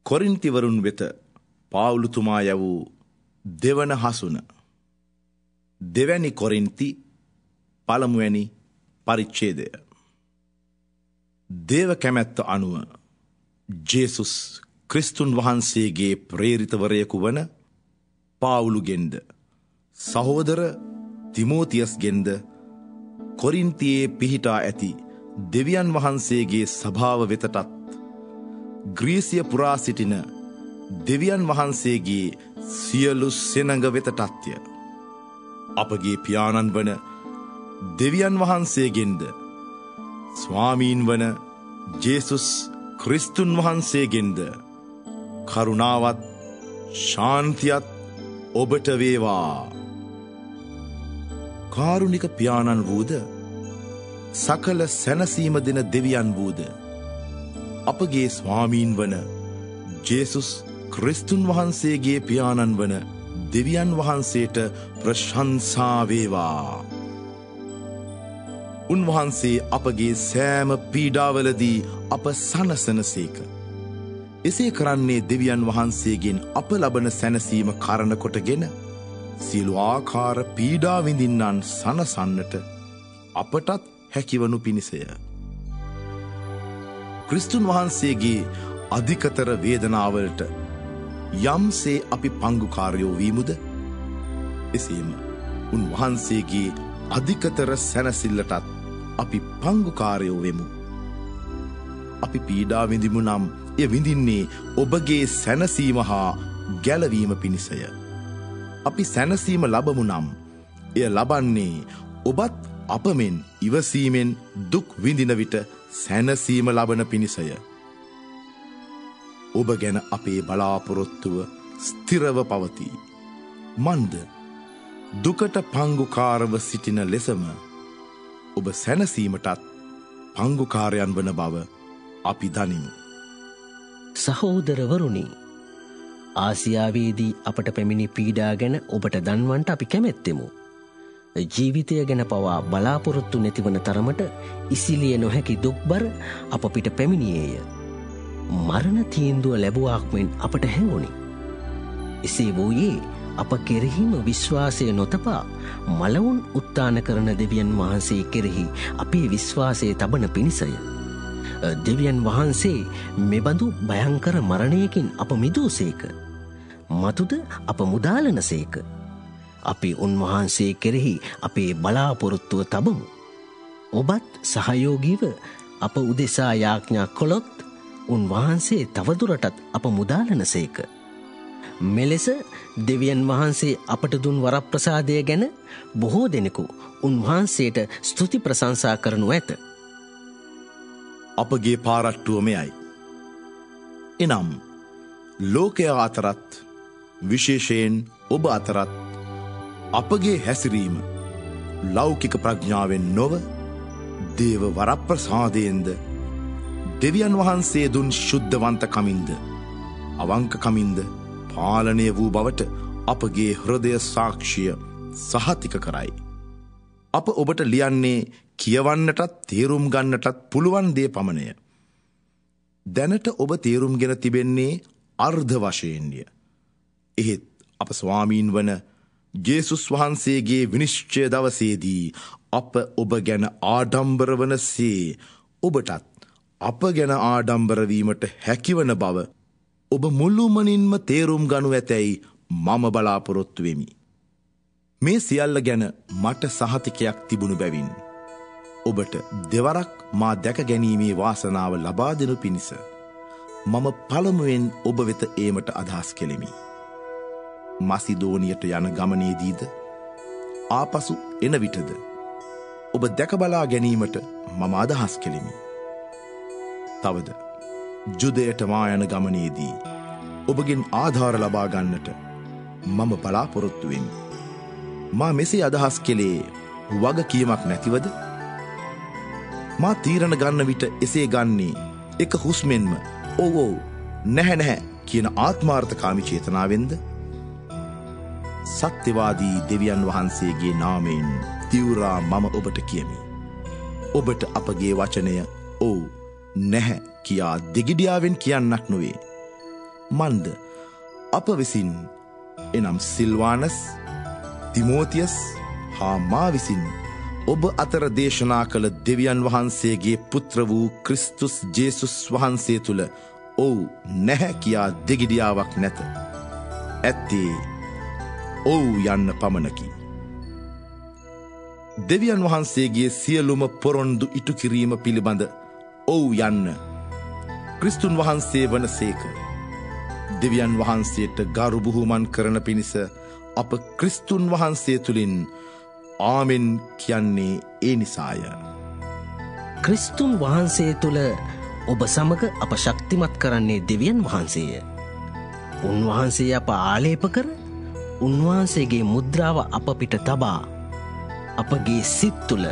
කොරින්තිවරුන් වෙත පාවුලුතුමා යවූ දෙවන හසුන. දෙවැනි කොරින්ති පළමුවැනි පරිච්ඡේදය. දේව කැමැත්ත අනුව ජේසුස් ක්‍රිස්තුන් වහන්සේගේ ප්‍රේරිතවරයෙකු වන පාවුලුගෙන්ද සහෝදර තිමෝතියස්ගෙන්ද කොරින්තියේ පිහිටා ඇති දෙවියන් වහන්සේගේ සභාව වෙතටත් ග්‍රීසිය පුරා සිටින දෙවියන් වහන්සේගේ සියලු සෙනඟ වෙතටත්ය. අපගේ පියාණන් වන දෙවියන් වහන්සේගෙන්ද ස්වාමීන් වන ජේසුස් ක්‍රිස්තුන් වහන්සේගෙන්ද කරුණාවත් ශාන්තියත් ඔබට වේවා. කාරුණික පියාණන් වූද සකල සැනසීම දෙන දෙවියන් වූද අපගේ ස්වාමීන් වන ජේසුස් ක්‍රිස්තුන් වහන්සේගේ පියාණන් වන දෙවියන් වහන්සේට ප්‍රශංසා වේවා. උන්වහන්සේ අපගේ සෑම පීඩාවලදී අප සනසනසේක. එසේ කරන්නේ දෙවියන් වහන්සේගෙන් අප ලබන සැනසීම කරණ කොටගෙන සියලු ආකාර පීඩා විඳින්නන් සනසන්නට අපටත් හැකිවනු පිණිසය. ක්‍රිස්තුන් වහන්සේගේ අධිකතර වේදනාවලට යම්සේ අපි පංගුකාරයෝ වීමුද, එසේම උන්වහන්සේගේ අධිකතර සැනසිල්ලටත් අපි පංගුකාරයෝ වෙමු. අපි පීඩා විඳිමු නම් එය විඳින්නේ ඔබගේ සැනසීම හා ගැලවීම පිණිසය. අපි සැනසීම ලබමු නම් එය ලබන්නේ ඔබත් අපමෙන් ඉවසීමෙන් දුක් විඳින විට සැනසීම ලබන පිණිසය. ඔබ ගැන අපේ බලාපොරොත්තුව ස්ථිරව පවතී. මන්ද දුකට පංගුකාරව සිටින ලෙසම ඔබ සැනසීමටත් පංගුකාරයන් වන බව අපි දනිමු. සහෝදරවරුනි, ආසියාවේදී අපට පැමිණි පීඩා ගැන ඔබට දන්වන්ට අපි කැමැත්තෙමු. ජීවිතය ගැන පවා බලාපොරොත්තු නැතිවන තරමට ඉසිලිය නොහැකි දුක්බර අප පිට පැමිණියේය. මරණ තීන්දුව ලැබුවාක් මෙන් අපට හැඟුණි. එසේ වූයේ අප කෙරෙහිම විශ්වාසය නොතපා මලවුන් උත්ථාන කරන දෙවියන් වහන්සේ කෙරෙහි අපේ විශ්වාසය තබන පිණිසය. දෙවියන් වහන්සේ මෙබඳු භයංකර මරණයකින් අප මිදූසේක. මතුද අප මුදාලනසේක. අපි උන්වහන්සේ කෙරෙහි අපේ බලාපොරොත්තුව තබමු. ඔබත් සහයෝගීව අප උදෙසා යාඥා කළොත් උන්වහන්සේ තවදුරටත් අප මුදාලනසේක. මෙලෙස දෙවියන් වහන්සේ අපට දුන් වරප්‍රසාදය ගැන බොහෝ දෙනෙකු උන්වහන්සේට ස්තුති ප්‍රශංසා කරනු ඇත. අපගේ පාරට්ටුව මෙයයි. එනම් ලෝකයා අතරත් විශේෂයෙන් ඔබ අතරත් අපගේ හැසිරීම ලෞකික ප්‍රඥාවෙන් නොව දේව වරප්‍රසාදයෙන්ද දෙවියන් වහන්සේ දුන් ශුද්ධවන්තකමින්ද අවංකකමින්ද පාලනය වූ බවට අපගේ හෘදය සාක්ෂිය සහතික කරයි. අප ඔබට ලියන්නේ කියවන්නටත් තේරුම් ගන්නටත් පුළුවන් දේ පමණය. දැනට ඔබ තේරුම්ගෙන තිබෙන්නේ අර්ධ වශයෙන්ය. එහෙත් අප ස්වාමීන් වන ජේසුස් වහන්සේගේ විනිශ්චය දවසේදී අප ඔබ ගැන ආඩම්බර වනසේ ඔබටත් අප ගැන ආඩම්බරවීමට හැකිවන බව ඔබ මුළුමනින්ම තේරුම් ගනු ඇතැයි මම බලාපොරොත්තු වෙමි. මේ සියල්ල ගැන මට සහතිකයක් තිබුණු බැවින් ඔබට දෙවරක් මා දැක ගැනීමේ වාසනාව ලබා දෙනු පිණිස මම පළමුවෙන් ඔබ වෙත ඒමට අදහස් කෙලෙමි. මසිදෝනියට යන ගමනේදීද ආපසු එන විටද ඔබ දැකබලා ගැනීමට මම අදහස් කෙලෙමි. තවද ජුදයට මා යන ගමනේදී ඔබගෙන් ආධාර ලබා ගන්නට මම බලාපොරොත්තු වෙමි. මා මෙසේ අදහස් කෙලේ වගකීමක් නැතිවද? මා තීරණ ගන්න විට එසේ ගන්නේ එක හුස්මෙන්ම ඔව් ඔව් නැහැ නැහැ කියන ආත්මාර්ථකාමී චේතනාවෙන්ද? සත්‍යවාදී දෙවියන් වහන්සේගේ නාමයෙන් තිවුරා මම ඔබට කියමි. ඔබට අපගේ වචනය ඔව් නැහැ කියා දෙගිඩියාවෙන් කියන්නක් නොවේ. මන්ද අප විසින් එනම් සිල්වානස්, තිමෝතියස් හා මා විසින් ඔබ අතර දේශනා කළ දෙවියන් වහන්සේගේ පුත්‍ර වූ ක්‍රිස්තුස් ජේසුස් වහන්සේ තුළ ඔව් නැහැ කියා දෙගිඩියාවක් නැත. ඇත්තේ ඔව් යන්න පමණකි. දෙවියන් වහන්සේගේ සියලුම පොරොන්දු ඉටු කිරීම පිළිබඳ ඔව් යන්න ක්‍රිස්තුන් වහන්සේ වනසේක. දෙවියන් වහන්සේට ගරු බුහුමන් කරන පිණිස අප ක්‍රිස්තුන් වහන්සේ තුළින් ආමෙන් කියන්නේ ඒ නිසාය. ක්‍රිස්තුන් වහන්සේ තුළ ඔබ සමග අප ශක්තිමත් කරන්නේ දෙවියන් වහන්සේය. උන්වහන්සේ අප ආලේප කර උන්වහන්සේගේ මුද්‍රාව අප පිට තබා අපගේ සිත් තුළ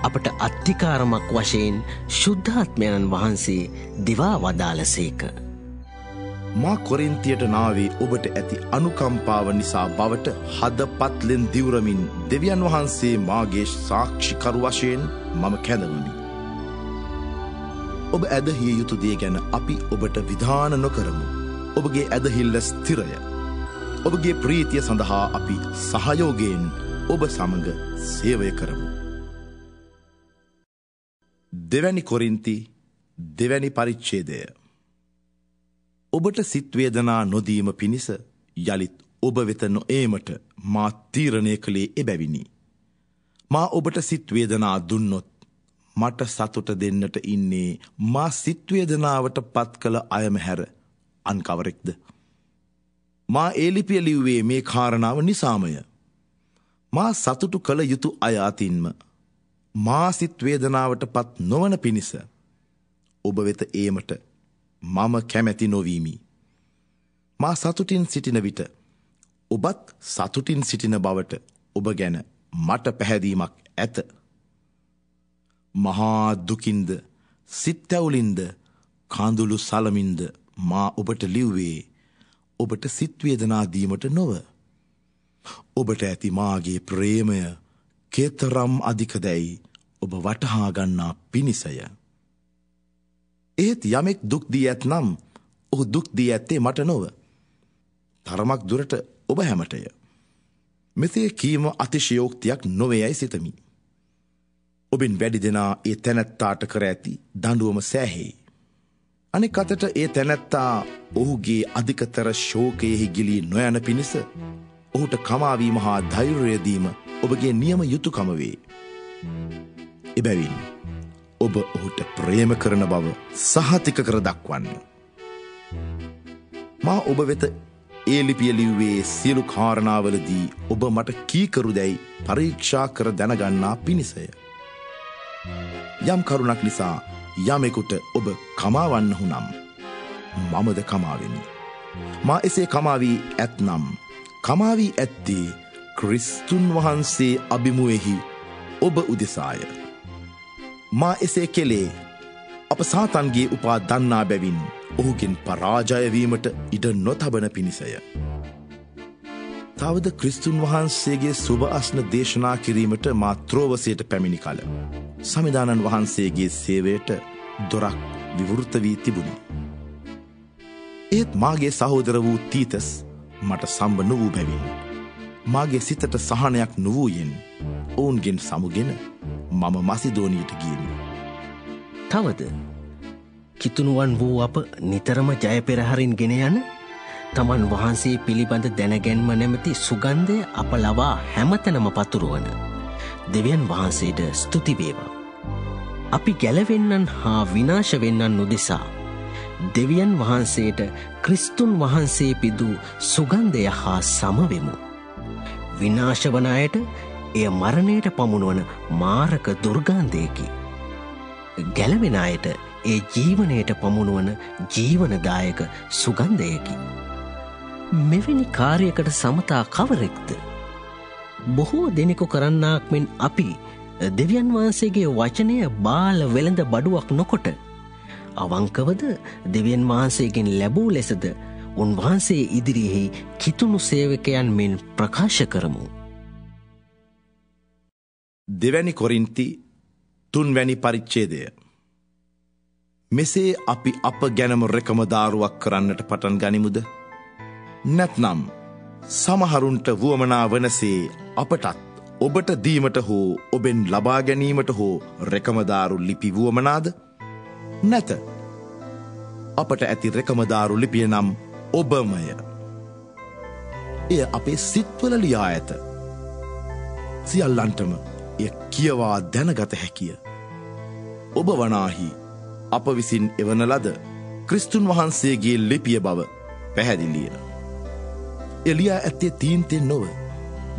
අපට අත්තිකාරමක් වශයෙන් ශුද්ධාත්මයන් වහන්සේ දිවා වදාළසේක. මා කොරින්තියට නාවේ ඔබට ඇති අනුකම්පාව නිසා බවට හදපත්ලෙන් දිවුරමින් දෙවියන් වහන්සේ මාගේ සාක්ෂිකරු වශයෙන් මම කැඳවමි. ඔබ ඇදහිය යුතු දේ ගැන අපි ඔබට විධාන නොකරමු. ඔබගේ ඇදහිල්ල ස්ථිරය. ඔබගේ ප්‍රීතිය සඳහා අපි සහයෝගයෙන් ඔබ සමග සේවය කරමු. දෙවැනි කොරින්ති දෙවැනි පරිච්ඡේදය. ඔබට සිත්වේදනා නොදීම පිණිස යළිත් ඔබ වෙත නොඒමට මා තීරණය කළේ එබැවිනි. මා ඔබට සිත්වේදනා දුන්නොත් මට සතුට දෙන්නට ඉන්නේ මා සිත්වේදනාවට පත් කළ අයම හැර අන්කවරෙක්ද. මා ඒලිපිය ලිව්වේ මේ කාරණාව නිසාමය. මා සතුටු කළ යුතු අය අතින්ම මා සිත්වේදනාවට පත් නොවන පිණිස ඔබ වෙත ඒමට මම කැමැති නොවීමි. මා සතුටින් සිටින විට ඔබත් සතුටින් සිටින බවට ඔබ ගැන මට පැහැදීමක් ඇත. මහා දුකින්ද සිත්තැවුලින්ද කාඳුළු සලමින්ද මා ඔබට ලිව්වේ ඔබට සිත්වේදනා දීමට නොව. ඔබට ඇති මාගේ ප්‍රේමය කේතරම් අධිකදැයි ඔබ වටහා ගන්නා පිණිසය. එහෙත් යමෙක් දුක් දී ඇත්නම් ඔහු දුක් දී ඇත්තේ මට නොව. තරමක් දුරට ඔබ හැමටය. මෙසේ කීම අතිශයෝක්තියක් නොවේයයි සිතමි. ඔබින් වැඩි දෙනා ඒ තැනැත්තාට කර ඇති දඬුවම සෑහෙයි. අනෙක් අතට ඒ තැනැත්තා ඔහුගේ අධිකතර ශෝකයෙහි ගිලී නොයන පිණිස ඔහුට කමාවීම හා ධෛර්යය දීම ඔබගේ නියම යුතුයකම වේ. එබැවින් ඔබ ඔහුට ප්‍රේම කරන බව සහතික කර දක්වන්න. මා ඔබ වෙත ඒ ලිපිය ලිව්වේ සියලු කාරණාවලදී ඔබ මට කීකරුදැයි පරීක්ෂා කර දැනගන්නා පිණිසය. යම් කරුණක් නිසා යමෙකුට ඔබ කමාවන්නහු නම් මමද කමාවෙමි. මා එසේ කමාවී ඇත්නම් කමාවී ඇත්තේ ක්‍රිස්තුන් වහන්සේ අභිමුවෙහි ඔබ උදෙසාය. මා එසේ කෙලේ අප සාතන්ගේ උපා දන්නා බැවින් ඔහුගෙන් පරාජයවීමට ඉඩ නොතබන පිණිසය. තවද ක්‍රිස්තුන් වහන්සේගේ සුභ අස්න දේශනා කිරීමට මා ත්‍රෝවසයට පැමිණි කල සමිදානන් වහන්සේගේ සේවයට දොරක් විවෘත වී තිබුණි. ඒත් මාගේ සහෝදර වූ තීතස් මට සම්බ නොවූ බැවින් මාගේ සිතට සහනයක් නොවූයෙන් ඔවුන්ගෙන් සමුගෙන මම මසිදෝනියට ගියමි. තවද කිතුනුවන් වූ අප නිතරම ජය පෙරහරින් ගෙන යන තමන් වහන්සේ පිළිබඳ දැනගැන්ම නැමැති සුගන්ධය අප ලවා හැමතැනම පතුරුවන දෙවියන් වහන්සේට ස්තුති වේවා. අපි ගැලවෙන්නන් හා විනාශ වෙන්නන් නොදෙසා දෙවියන් වහන්සේට ක්‍රිස්තුන් වහන්සේ පිදූ සුගන්ධය හා සමවෙමු. විනාශ වන අයට එය මරණයට පමුණුවන මාරක දුර්ගන්ධයකි. ගැලවෙන අයට ඒ ජීවනයට පමුණුවන ජීවනදායක සුගන්ධයකි. මෙවැනි කාර්යකට සමතා කවරෙක්ද? බොහෝ දෙනෙකු කරන්නාක් මෙන් අපි දෙවියන් වහන්සේගේ වචනය බාල වෙළඳ බඩුවක් නොකොට අවංකවද දෙවියන් වහන්සේගෙන් ලැබූ ලෙසද උන්වහන්සේ ඉදිරියෙහි කිතුණු සේවකයන් මෙන් ප්‍රකාශ කරමු. දෙවැනි කොරින්ති තුන්වැනි පරිච්ඡේදය. මෙසේ අපි අප ගැනම රෙකමදාරුවක් කරන්නට පටන් ගනිමුද? නැත්නම් සමහරුන්ට වුවමනා වනසේ අපටත් ඔබට දීමට හෝ ඔබෙන් ලබා ගැනීමට හෝ රෙකමදාරු ලිපි වුවමනාද? නැත. අපට ඇති රෙකමදාරු ලිපිය නම් ඔබමය. එය අපේ සිත්වල ලියා ඇත. සියල්ලන්ටම එය කියවා දැනගත හැකිය. ඔබ වනාහි අප විසින් එවන ලද ක්‍රිස්තුන් වහන්සේගේ ලිපිය බව පැහැදිලිය. එලියා ඇත්තේ තීන්තෙන් නොව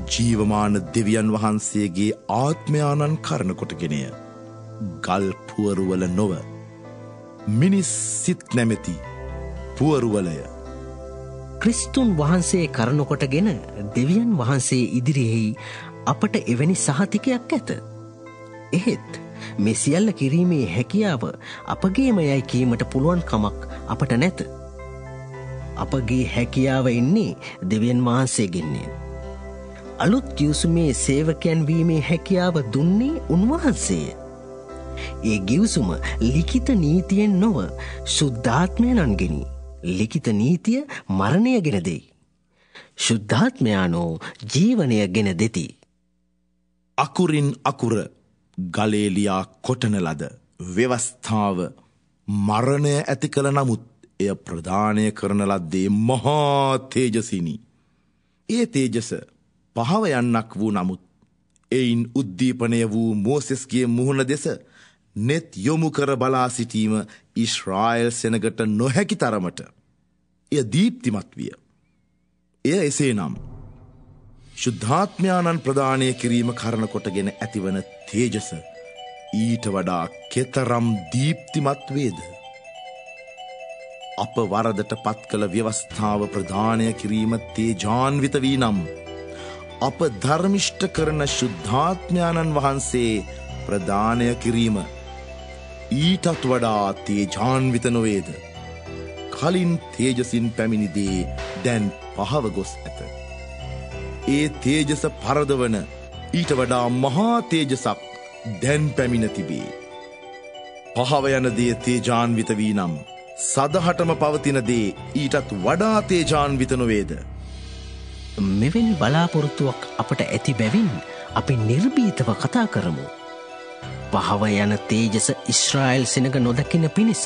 ජීවමාන දෙවියන් වහන්සේගේ ආත්මයානන් කරන කොටගෙනය. ගල් පුවරුවල නොව මිනිස් සිත් නැමැති පුවරුවලය. ක්‍රිස්තුන් වහන්සේ කරනකොටගෙන දෙවියන් වහන්සේ ඉදිරියෙහි අපට එවැනි සහතිකයක් ඇත. එහෙත් මේ සියල්ල කිරීමේ හැකියාව අපගේම යයි කීමට පුළුවන් කමක් අපට නැත. අපගේ හැකියාව එන්නේ දෙවියන් වහන්සේගෙන්නේ. අලුත් ගිවිසුමේ සේවකයන් වීමේ හැකියාව දුන්නේ උන්වහන්සේය. ඒ ගිවිසුම ලිඛිත නීතියෙන් නොව ශුද්ධාත්මයන්ගෙනි. ලිඛිත නීතිය මරණය ගෙන දෙයි. ශුද්ධාත්මයානෝ ජීවනය ගෙන දෙති. අකුරින් අකුර ගලේලියා කොටන ලද ව්‍යවස්ථාව මරණය ඇති කළ නමුත් එය ප්‍රදානය කරන ලද්දේ මහා තේජසිනි. ඒ තේජස පහව යන්නක් වූ නමුත් එයින් උද්දීපනය වූ මෝසෙස්ගේ මුහුණ දෙස නෙත් යොමු කර බලා සිටීම ඊශ්‍රායල් සෙනගට නොහැකි තරමට එය දීප්තිමත් විය. එය එසේ නම් ශුද්ධාත්මයානන් ප්‍රදානය කිරීම කරන කොටගෙන ඇතිවන තේජස ඊට වඩා කෙතරම් දීප්තිමත් වේද? අප වරදට පත් කළ ව්‍යවස්ථාව ප්‍රදානය කිරීම තේජාන්විත වී නම් අප ධර්මිෂ්ඨ කරන ශුද්ධාත්මයානන් වහන්සේ ප්‍රදානය කිරීම ඊටත් වඩා තේජාන්විත නොවේද? කලින් තේජසින් පැමිණිදේ දැන් පහව ගොස් ඇත. ඒ තේජස පරදවන ඊට වඩා මහා තේජසක් දැන් පැමිණ තිබේ. පහව යන දේ තේජාන්විත වී නම් සදහටම පවතින දේ ඊටත් වඩා තේජාන්විත නොවේද? මෙවැනි බලාපොරොත්තුවක් අපට ඇති බැවින් අපි නිර්භීතව කතා කරමු. පහව යන තේජස ඊශ්‍රායල් සෙනග නොදකින පිණිස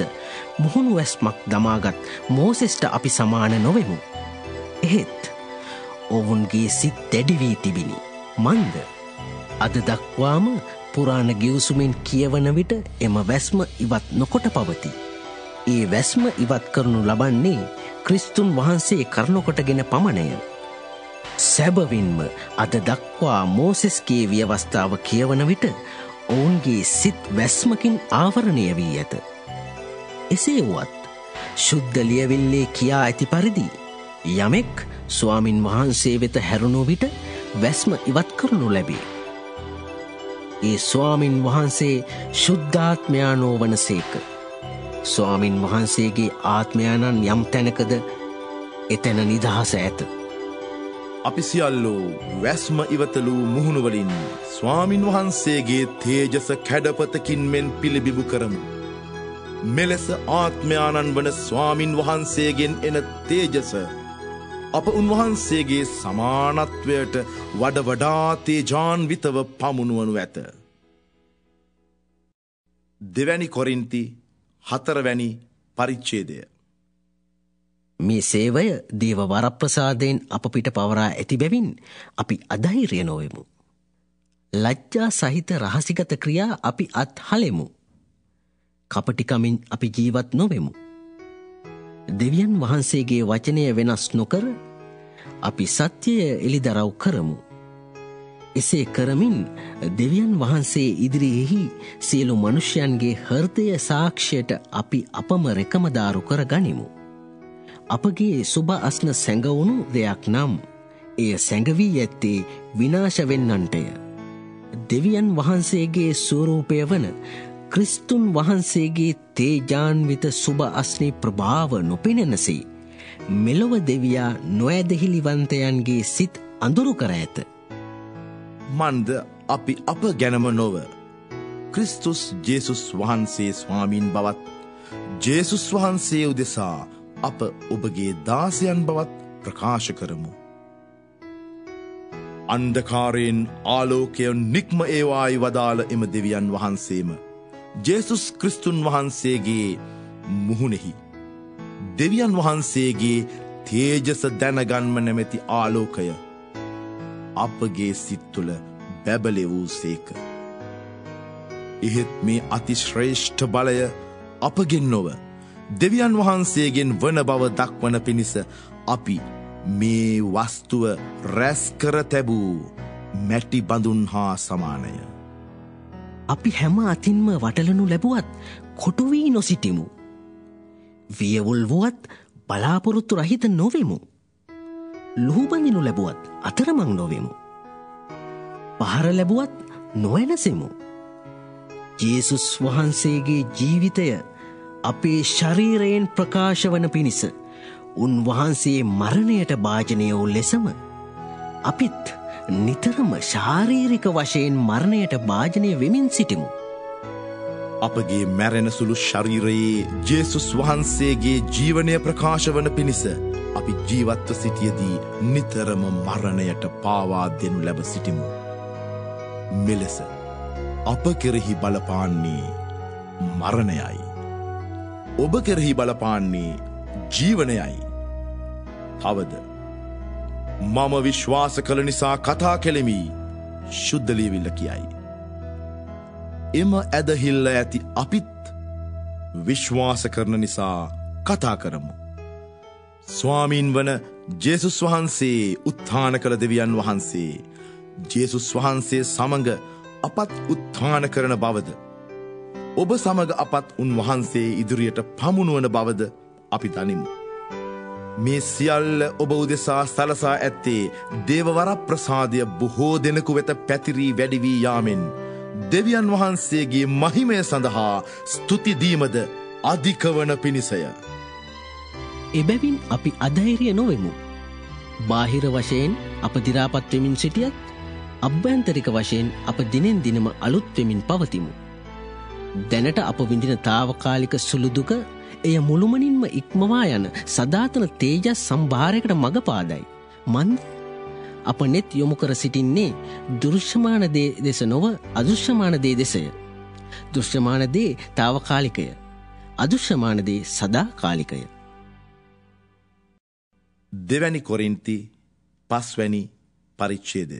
මුහුණු වැස්මක් දමාගත් මෝසෙස්ට අපි සමාන නොවෙමු. එහෙත් ඔවුන්ගේ සිත් දැඩි වී තිබිනි. මන්ද අද දක්වාම පුරාණ ගිවිසුමෙන් කියවන විට එම වැස්ම ඉවත් නොකොට පවති. ඒ වැස්ම ඉවත් කරනු ලබන්නේ ක්‍රිස්තුන් වහන්සේ කරනකොටගෙන පමණය. සැබවින්ම අද දක්වා මෝසෙස්ගේ ව්‍යවස්ථාව කියවන විට ඔවුන්ගේ සිත් වැස්මකින් ආවරණය වී ඇත. එසේ වුවත් ශුද්ධ ලියවිල්ලේ කියා ඇති පරිදි යමෙක් ස්වාමින් වහන්සේ වෙත හැරුණු විට වැස්ම ඉවත් කරනු ලැබේ. ඒ ස්වාමින් වහන්සේ ශුද්ධාත්මයානෝ වනසේක. ස්වාමින් වහන්සේගේ ආත්මයානන් යම් තැනකද එතැන නිදහස ඇත. අපි සියල්ලෝ වැස්ම ඉවතලූ මුහුණුවලින් ස්වාමින් වහන්සේගේ තේජස කැඩපතකින් මෙන් පිළිබිඹු කරමු. මෙලෙස ආත්මයානන් වන ස්වාමින් වහන්සේගෙන් එන තේජස අප උන්වහන්සේගේ සමානත්වයට වඩා තේජාන්විතව පමුණුවනු ඇත. දෙවැනි කොරින්ති 4 පරිච්ඡේදය. මේ සේවය දේව වරප්‍රසාදයෙන් අප පිට පවරා ඇති බැවින් අපි අධෛර්ය නොවෙමු. ලැජ්ජා සහිත රහසිගත ක්‍රියා අපි අත්හලෙමු. කපටිකමින් අපි ජීවත් නොවෙමු. දෙවියන් වහන්සේගේ වචනය වෙනස් නොකර අපි සත්‍යය එළිදරව් කරමු. එසේ කරමින් දෙවියන් වහන්සේ ඉදිරියෙහි සියලු මනුෂ්‍යයන්ගේ හෘදය සාක්ෂියට අපි අපම රෙකමදාරු කර ගනිමු. අපගේ සුබ අස්න සැඟවුණු දෙයක් නම් එය සැඟවී ඇත්තේ විනාශ වෙන්නන්ටය. දෙවියන් වහන්සේගේ ස්වරූපය වන ක්‍රිස්තුන් වහන්සේගේ තේජාන්විත සුබ අස්නේ ප්‍රභාව නොපෙනෙනසේ මෙලොව දෙවියා නොඇදහිලිවන්තයන්ගේ සිත් අඳුරු කර ඇත. මන්ද අපි අප ගැනම නොව ක්‍රිස්තුස් ජේසුස් වහන්සේ ස්වාමීන් බවත් ජේසුස් වහන්සේ උදෙසා අප ඔබගේ දාසයන් බවත් ප්‍රකාශ කරමු. අන්ධකාරයෙන් ආලෝකය නික්ම ඒවායි වදාළ එම දෙවියන් වහන්සේම ජේසුස් ක්‍රිස්තුන් වහන්සේගේ මුහුණෙහි දෙවියන් වහන්සේගේ තේජස දැනගන්ම නැමැති ආලෝකය අපගේ සිත් තුළ බැබලෙ වූ සේක. එහෙත් මේ අතිශ්‍රේෂ්ඨ බලය අපගෙන් නොව දෙවියන් වහන්සේගෙන් වන බව දක්වන පිණිස අපි මේ වස්තුව රැස් කර තැබූ මැටි බඳුන් හා සමානය. අපි හැම අතින්ම වටලනු ලැබුවත් කොටු වී නොසිටිමු. වියවුල් වුවත් බලාපොරොත්තු රහිත නොවෙමු. ලුහුබඳිනු ලැබුවත් අතරමං නොවෙමු. පහර ලැබුවත් නොවැනසෙමු. ජේසුස් වහන්සේගේ ජීවිතය අපේ ශරීරයෙන් ප්‍රකාශ වන පිණිස උන්වහන්සේ මරණයට භාජනය වූ ලෙසම අපිත් නිතරම ශාරීරික වශයෙන් මරණයට භාජනය වෙමින් සිටිමු. අපගේ මැරෙන සුළු ශරීරයේ ජේසුස් වහන්සේගේ ජීවනය ප්‍රකාශ වන පිණිස අපි ජීවත්ව සිටියදී නිතරම මරණයට පාවා දෙනු ලැබ සිටිමු. මෙලෙස අප කෙරෙහි බලපාන්නේ මරණයයි. ඔබ කෙරෙහි බලපාන්නේ ජීවනයයි. තවද මම විශ්වාස කළ නිසා කතා කෙලෙමි ශුද්ධ ලියවිල්ල කියයි. එම ඇදහිල්ල ඇති අපිත් විශ්වාස කරන නිසා කතා කරමු. ස්වාමීන් වන ජේසුස් වහන්සේ උත්ථාන කළ දෙවියන් වහන්සේ ජේසුස් වහන්සේ සමඟ අපත් උත්ථාන කරන බවද ඔබ සමඟ අපත් උන්වහන්සේ ඉදිරියට පමුණුවන බවද අපි දනිමු. මේ සියල්ල ඔබ උදෙසා සලසා ඇත්තේ දේවවර ප්‍රසාදය බොහෝ දෙනෙකු වෙත පැතිරී වැඩි වී යාමෙන් දෙවියන් වහන්සේගේ මහිමය සඳහා ස්තුතිදීමද අධිකවන පිණිසය. එබැවින් අපි අධෛර්ය නොවෙමු. බාහිර වශයෙන් අප දිරාපත් වෙමින් සිටියත් අභ්‍යන්තරික වශයෙන් අප දිනෙන් දිනම අලුත් වෙමින් පවතිමු. දැනට අප විඳින තාවකාලික සුළු දුක එය මුළුමනින්ම ඉක්මවා යන සදාතන තේජස් සම්භාරයකට මඟ පාදයි. මන්ද අප නෙත් යොමු කර සිටින්නේ දෘශ්‍යමාන දේ දෙස නොව අදෘශ්‍යමාන දේ දෙසය. දෘශ්‍යමාන දේ තාවකාලිකය. අදෘශ්‍යමාන දේ සදාකාලිකය. දෙවැනි කොරින්ති 5 වැනි පරිච්ඡේදය.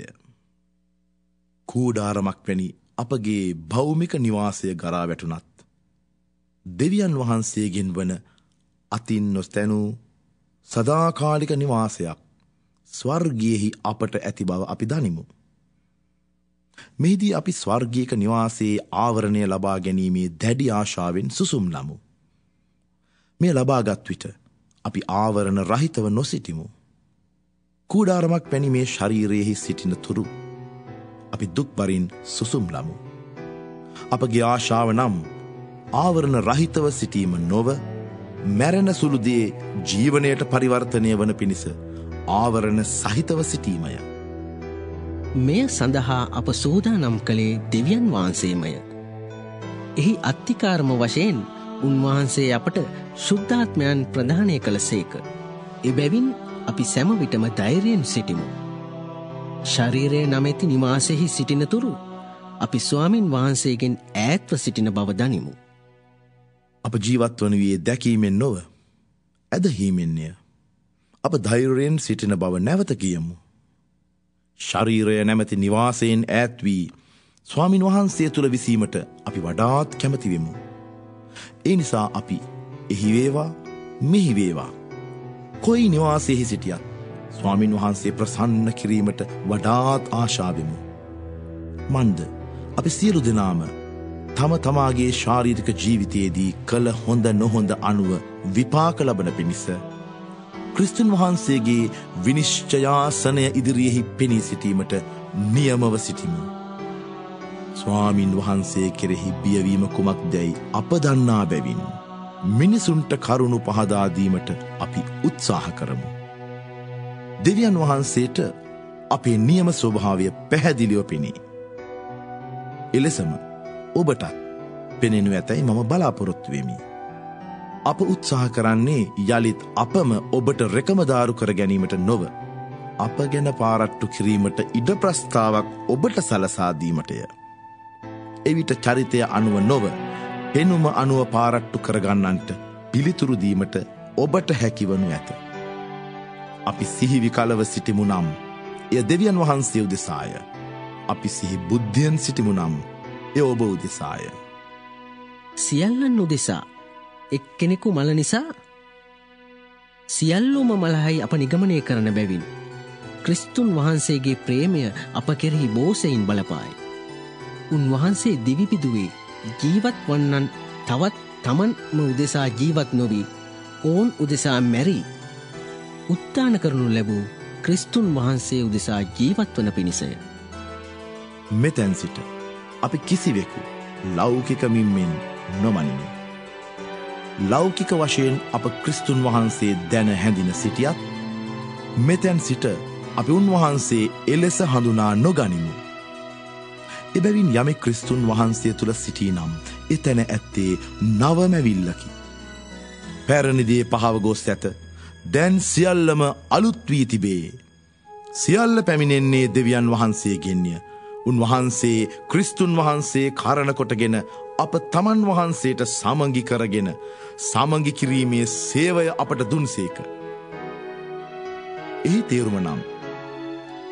කූඩාරමක් වැනි අපගේ භෞමික නිවාසය ගරා වැටුණත් දෙවියන් වහන්සේගෙන් වන අතින් නොස්තැනූ සදාකාලික නිවාසයක් ස්වර්ගයෙහි අපට ඇති බව අපි දනිමු. මෙහිදී අපි ස්වර්ගීක නිවාසයේ ආවරණය ලබා ගැනීමේ දැඩි ආශාවෙන් සුසුම් ලමු. මේ ලබාගත් විට අපි ආවරණ රහිතව නොසිටිමු. කූඩාරමක් වැනි මේ ශරීරයෙහි සිටින තුරු අපි දුක්බරින් සුසුම් ලමු. අපගේ ආශාව නම් ආවරණ රහිතව සිටීම නොව මැරෙන සුළුදේ ජීවනයට පරිවර්තනය වන පිණිස ආවරණ සහිතව සිටීමය. මෙය සඳහා අප සූදානම් කළේ දෙවියන් වහන්සේමය. එහි අත්තිකාරම වශයෙන් උන්වහන්සේ අපට ශුද්ධාත්මයන් ප්‍රදානය කළ සේක. එබැවින් අපි සැම විටම ධෛර්යයෙන් සිටිමු. ශරීරය නමැති නිවාසෙහි සිටිනතුරු අපි ස්වාමින් වහන්සේගෙන් ඈත්ව සිටින බව දනිමු. අප ජීවත් වනුයේ දැකීමෙන් නොව ඇදහීමෙන්ය. අප ධෛර්යයෙන් සිටින බව නැවත කියමු. ශරීරය නැමැති නිවාසයෙන් ඈත් වී ස්වාමින් වහන්සේ තුළ විසීමට අපි වඩාත් කැමති වෙමු. ඒ නිසා අපි එහි වේවා මෙහි වේවා කොයි නිවාසයෙහි සිටියත් ස්වාමින් වහන්සේ ප්‍රසන්න කිරීමට වඩාත් ආශාවෙමු. මන්ද අපි සියලු දෙනාම තම තමාගේ ශාරීරික ජීවිතයේදී කළ හොඳ නොහොඳ අනුව විපාක ලබන පිණිස ක්‍රිස්තුන් වහන්සේගේ විනිශ්චයාසනය ඉදිරියෙහි පෙනී සිටීමට නියමව සිටිමු. ස්වාමින් වහන්සේ කෙරෙහි බියවීම කුමක්දැයි අප දන්නා බැවින් මිනිසුන්ට කරුණු පහදා දීමට අපි උත්සාහ කරමු. දෙවියන් වහන්සේට අපේ නියම ස්වභාවය පැහැදිලිව පෙනේ. එලෙසම ඔබටත් පෙනෙනු ඇතැයි මම බලාපොරොත්තු වෙමි. අප උත්සාහ කරන්නේ යළිත් අපම ඔබට රෙකමදාරු කර ගැනීමට නොව අප ගැන පාරට්ටු කිරීමට ඉඩ ප්‍රස්ථාවක් ඔබට සලසාදීමටය. එවිට චරිතය අනුව නොව පෙනුම අනුව පාරට්ටු කරගන්නන්ට පිළිතුරු දීමට ඔබට හැකිවනු ඇත. අපි සිහි විකලව සිටිමු නම් එය දෙවියන් වහන්සේ උදෙසාය. අපි සිහි බුද්ධියෙන් සිටිමු නම් එය ඔබ උදෙසාය. සියල්ලන් උදෙසා එක්කෙනෙකු මල නිසා සියල්ලෝම මලහයි අප නිගමනය කරන බැවින් ක්‍රිස්තුන් වහන්සේගේ ප්‍රේමය අප කෙරෙහි බෝසයින් බලපායි. උන්වහන්සේ දිවිපිදුවේ ජීවත් වන්නන් තවත් තමන්ම උදෙසා ජීවත් නොවී ඔවුන් උදෙසා මැරී උත්ථාන කරනු ලැබූ ක්‍රිස්තුන් වහන්සේ උදෙසා ජීවත් වන පිණිසය. මෙතැන් සිට අපි කිසිවෙකු ලෞකික මිම්මෙන් නොමනිමු. ලෞකික වශයෙන් අප ක්‍රිස්තුන් වහන්සේ දැන හැඳින සිටියත් මෙතැන් සිට අපි උන්වහන්සේ එලෙස හඳුනා නොගනිමු. එබැවින් යමෙක් ක්‍රිස්තුන් වහන්සේ තුළ සිටී නම් එතැන ඇත්තේ නවමැවිල්ලකි. පැරණිදේ පහව ගොස් ඇත. දැන් සියල්ලම අලුත් වී තිබේ. සියල්ල පැමිණෙන්නේ දෙවියන් වහන්සේගෙන්ය. උන්වහන්සේ ක්‍රිස්තුන් වහන්සේ කරණ කොටගෙන අප තමන් වහන්සේට සමගි කරගෙන සමගි කිරීමේ සේවය අපට දුන්සේක. එහි තේරුම නම්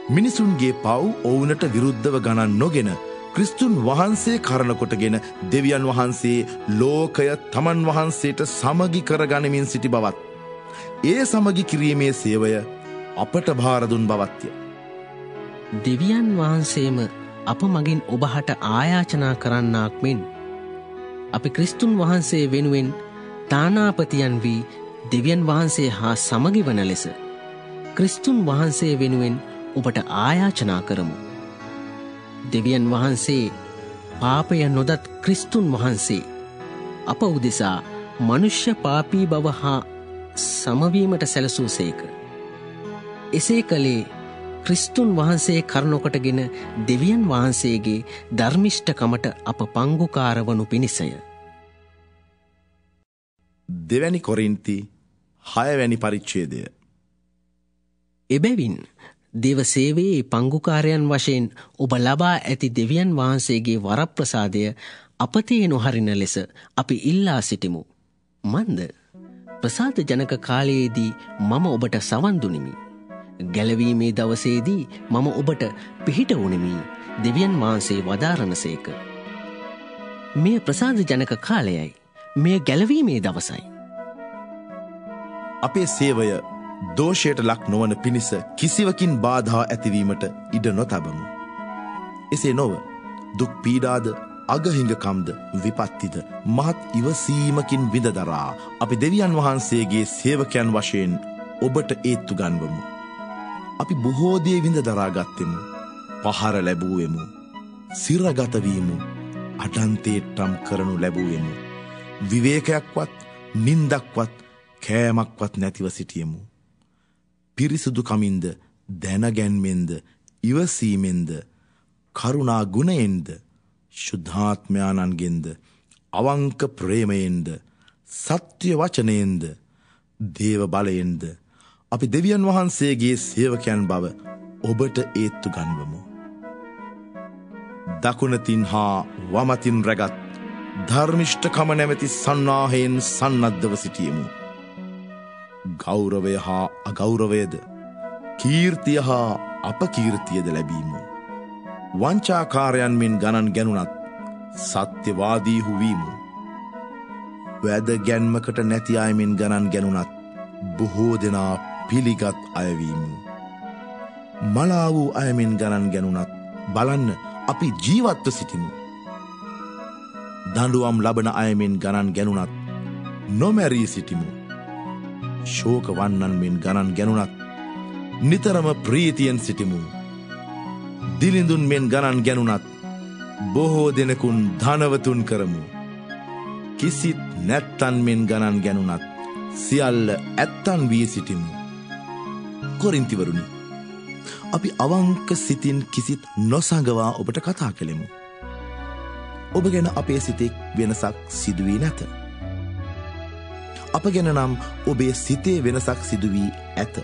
මිනිසුන්ගේ පව් ඔවුනට විරුද්ධව ගණන් නොගෙන ක්‍රිස්තුන් වහන්සේ කරණ කොටගෙන දෙවියන් වහන්සේ ලෝකය තමන් වහන්සේට සමගි කරගනිමින් සිටි බවත් ඒ සමගි කිරීමේ සේවය අපට භාරදුන් බවත්ය. දෙවියන් වහන්සේම අප මගින් ඔබහට ආයාචනා කරන්නාක් මෙන් අපි ක්‍රිස්තුන් වහන්සේ වෙනුවෙන් තානාපතියන් වී දෙවියන් වහන්සේ හා සමගි වන ලෙස ක්‍රිස්තුන් වහන්සේ වෙනුවෙන් ඔබට ආයාචනා කරමු. දෙවියන් වහන්සේ පාපය නොදත් ක්‍රිස්තුන් වහන්සේ අප උදෙසා මනුෂ්‍ය පාපී බව හා සමවීමට සැලසූසේක. එසේ කළේ ක්‍රිස්තුන් වහන්සේ කරනකොටගෙන දෙවියන් වහන්සේගේ ධර්මිෂ්ඨකමට අප පංගුකාරවනු පිණිසය. දෙවැනි කොරින්ති 6 වැනි පරිච්ඡේදය. එබැවින් දේව සේවයේ පංගුකාරයන් වශයෙන් ඔබ ලබා ඇති දෙවියන් වහන්සේගේ වරප්‍රසාදය අපතේ නොහරින ලෙස අපි ඉල්ලා සිටිමු. මන්ද ප්‍රසාද ජනක කාලයේදී මම ඔබට සවන් දුනිමි. ගැලවීමේ දවසේදී මම ඔබට පිහිට වුනිමි. දෙවියන් වහන්සේ වදාරනසේක. මෙය ප්‍රසාද ජනක කාලයයි. මෙය ගැලවීමේ දවසයි. අපේ සේවය දෝෂයට ලක් නොවන පිණිස කිසිවකින් බාධා ඇතිවීමට ඉඩ නොතබමු. එසේ නොව දුක් පීඩාද අගහිඟකම්ද විපත්තිද මහත් ඉවසීමකින් විඳදරා අපි දෙවියන් වහන්සේගේ සේවකයන් වශයෙන් ඔබට ඒත්තු ගන්වමු. අපි බොහෝ දේ විඳදරාගත්තෙමු. පහර ලැබුවෙමු. සිරගතවීමු. අඩන්තේට්ටම් කරනු ලැබුවෙමු. විවේකයක්වත් නින්දක්වත් කෑමක්වත් නැතිව සිටියමු. පිරිසුදු කමින්ද දැනගැන්මෙන්ද ඉවසීමෙන්ද කරුණා ගුණයෙන්ද ශුද්ධාත්මයාණන්ගෙන්ද අවංක ප්‍රේමයෙන්ද සත්‍ය වචනයෙන්ද දේව බලයෙන්ද අපි දෙවියන් වහන්සේගේ සේවකයන් බව ඔබට ඒත්තු ගන්වමු. දකුණතින් හා වමතින් රැගත් ධර්මිෂ්ඨකම නැමැති සන්නාහයෙන් සන්නද්ධව සිටියෙමු. ගෞරවය හා අගෞරවයද කීර්තිය හා අපකීර්තියද ලැබීමු. වංචාකාරයන් මෙන් ගණන් ගැනුණත් සත්‍යවාදීහු වීමු. වැද ගැන්මකට නැති අයමෙන් ගණන් ගැනුණත් බොහෝ දෙනා පිළිගත් අයවීමු. මලා වූ අයමෙන් ගණන් ගැනුණත් බලන්න අපි ජීවත්ව සිටිමු. දඬුවම් ලබන අයමෙන් ගණන් ගැනුණත් නොමැරී සිටිමු. ශෝක වන්නන් මෙන් ගණන් ගැනුණත් නිතරම ප්‍රීතියෙන් සිටිමු. දිලිඳුන් මෙන් ගණන් ගැනුණත් බොහෝ දෙනෙකුන් ධනවතුන් කරමු. කිසිත් නැත්තන් මෙන් ගණන් ගැනුණත් සියල්ල ඇත්තන් වී සිටිමු. කොරින්තිවරුනි, අපි අවංක සිතින් කිසිත් නොසඟවා ඔබට කතා කළෙමු. ඔබ ගැන අපේ සිතේ වෙනසක් සිදුවී නැත. අප ගැන නම් ඔබේ සිතේ වෙනසක් සිදු වී ඇත.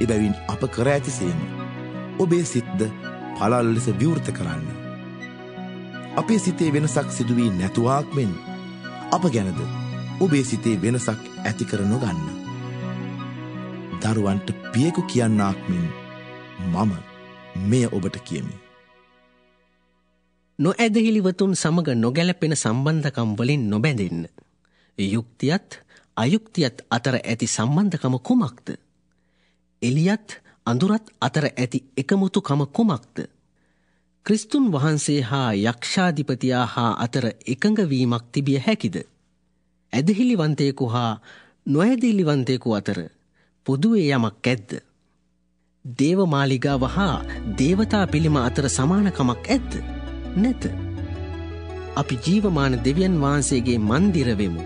එබැවින් අප කර ඇතිසේම ඔබේ සිත්ද පළල් ලෙස විවෘත කරන්න. අපේ සිතේ වෙනසක් සිදු වී නැතුවාක් මෙන් අප ගැනද ඔබේ සිතේ වෙනසක් ඇති කර නොගන්න. දරුවන්ට පියෙකු කියන්නාක් මෙන් මම මෙය ඔබට කියමි. නොඇදහිලිවතුන් සමග නොගැලපෙන සම්බන්ධකම් වලින් නොබැඳෙන්න. යුක්තියත් අයුක්තියත් අතර ඇති සම්බන්ධකම කුමක්ද? එලියත් අඳුරත් අතර ඇති එකමුතුකම කුමක්ද? ක්‍රිස්තුන් වහන්සේ හා යක්ෂාධිපතියා හා අතර එකඟවීමක් තිබිය හැකිද? ඇදහිලිවන්තයෙකු හා නොඇදහිලිවන්තයෙකු අතර පොදුවේ යමක් ඇද්ද? දේවමාලිගාව හා දේවතා පිළිම අතර සමානකමක් ඇද්ද? නැත. අපි ජීවමාන දෙවියන් වහන්සේගේ මන්දිර වෙමු.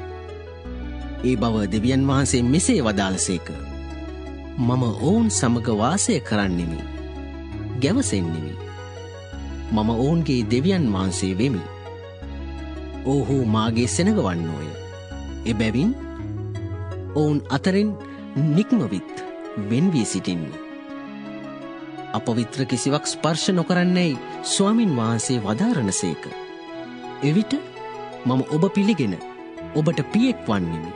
ඒ බව දෙවියන් වහන්සේ මෙසේ වදාළසේක. මම ඔවුන් සමග වාසය කරන්නෙමි. ගැවසෙන්නෙමි. මම ඔවුන්ගේ දෙවියන් වහන්සේ වෙමි. ඔවුහු මාගේ සෙනගවන්නෝය. එබැවින් ඔවුන් අතරින් නික්මවිත් වෙන්වී සිටින්න. අපවිත්‍ර කිසිවක් ස්පර්ශ නොකරන්නැයි ස්වාමින් වහන්සේ වදාරණසේක. එවිට මම ඔබ පිළිගෙන ඔබට පියෙක් වන්නෙමි.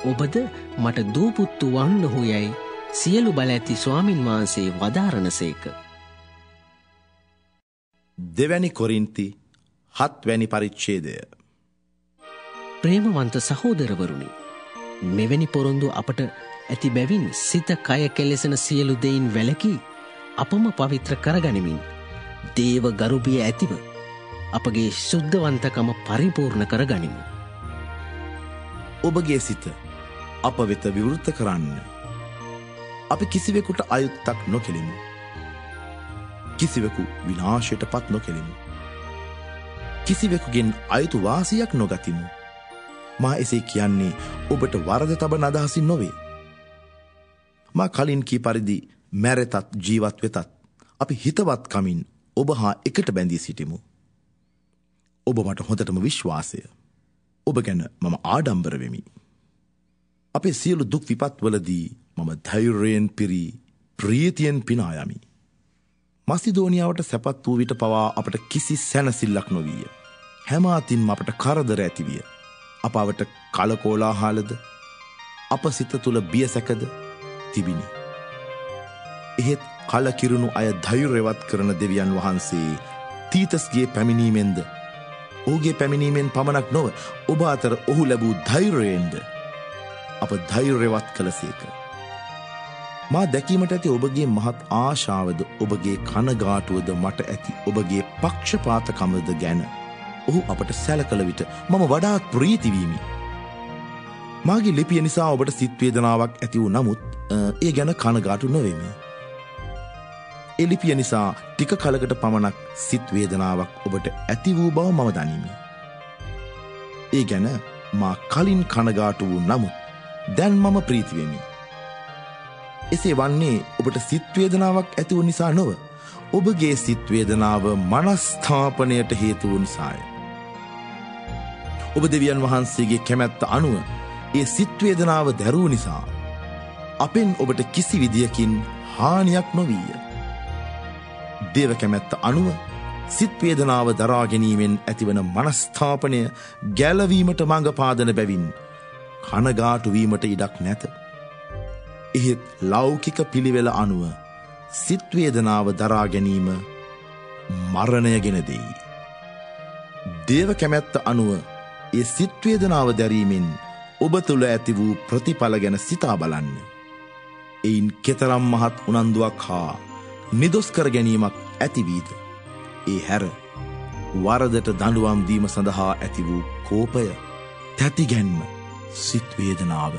ඔබද මට දූපුත්තු වන්නහු යැයි සියලු බල ඇති ස්වාමින් වහන්සේ වදාරණසේක. දෙවැනි කොරින්ති 7 වැනි පරිච්ඡේදය. ප්‍රේමවන්ත සහෝදරවරුනි, මෙවැනි පොරොන්දු අපට ඇති බැවින් සිත කය කෙලෙසන සියලු දෙයින් වැළකී අපම පවිත්‍ර කරගනිමින් දේව ගරුබිය ඇතිව අපගේ ශුද්ධවන්තකම පරිපූර්ණ කරගනිමු. ඔබගේ සිත අප වෙත විවෘත කරන්න. අපි කිසිවෙකුට අයුත්තක් නොකෙලිමු. කිසිවෙකු විනාශයට පත් නොකෙලිමු. කිසිවෙකුගෙන් අයුතු වාසියක් නොගතිමු. මා එසේ කියන්නේ ඔබට වරද තබන අදහසින් නොවේ. මා කලින් කී පරිදි මැරෙතත් ජීවත් වෙතත් අපි හිතවත් කමින් ඔබ හා එකට බැඳී සිටිමු. ඔබ මට හොඳටම විශ්වාසය. ඔබ ගැන මම ආඩම්බර වෙමි. අපේ සියලු දුක් විපත්වලදී මම ධෛර්යයෙන් පිරී ප්‍රීතියෙන් පිනා යමි. මසිදෝනියාවට සැපත් වූ විට පවා අපට කිසි සැනසිල්ලක් නොවිය. හැම අතින්ම අපට කරදර ඇතිවිය. අප අවට කලකෝලාහලද අප සිත තුළ බියසැකද තිබිනි. එහෙත් කලකිරුණු අය ධෛර්යවත් කරන දෙවියන් වහන්සේ තීතස්ගේ පැමිණීමෙන්ද ඔහුගේ පැමිණීමෙන් පමණක් නොව ඔබ අතර ඔහු ලැබූ ධෛර්යයෙන්ද අප ධෛර්යවත් කළසේක. මා දැකීමට ඇති ඔබගේ මහත් ආශාවද ඔබගේ කනගාටුවද මට ඇති ඔබගේ පක්ෂපාතකමද ගැන ඔහු අපට සැලකළ විට මම වඩාත් ප්‍රීතිවීමි. මාගේ ලිපිය නිසා ඔබට සිත් වේදනාවක් ඇති වූ නමුත් ඒ ගැන කනගාටු නොවෙමි. ඒ ලිපිය නිසා ටික කලකට පමණක් සිත් වේදනාවක් ඔබට ඇති වූ බව මම දනිමි. ඒ ගැන මා කලින් කනගාටු වූ නමුත් දැන් මම ප්‍රීති වෙමි. එසේ වන්නේ ඔබට සිත් වේදනාවක් ඇති වූ නිසා නොව ඔබගේ සිත් වේදනාව මනස්ථාපනයට හේතු වූ නිසාය. ඔබ දෙවියන් වහන්සේගේ කැමැත්ත අනුව ඒ සිත් වේදනාව දැරූ නිසා අපෙන් ඔබට කිසි විදියකින් හානියක් නොවීය. දේව කැමැත්ත අනුව සිත් වේදනාව දරා ගැනීමෙන් ඇතිවන මනස්ථාපනය ගැලවීමට මඟ පාදන බැවින් කනගාටු වීමට ඉඩක් නැත. එහෙත් ලෞකික පිළිවෙල අනුව සිත් වේදනාව දරා ගැනීම මරණය ගෙන දෙයි. දේව කැමැත්ත අනුව ඒ සිත් වේදනාව දැරීමෙන් ඔබ තුළ ඇති වූ ප්‍රතිඵල ගැන සිතා බලන්න. එයින් කෙතරම් මහත් උනන්දුවක් හා නිදොස් කර ගැනීමක් ඇතිවීද. ඒ හැර වරදට දඬුවම් දීම සඳහා ඇති වූ කෝපය, තැතිගැන්ම, සිත් වේදනාව,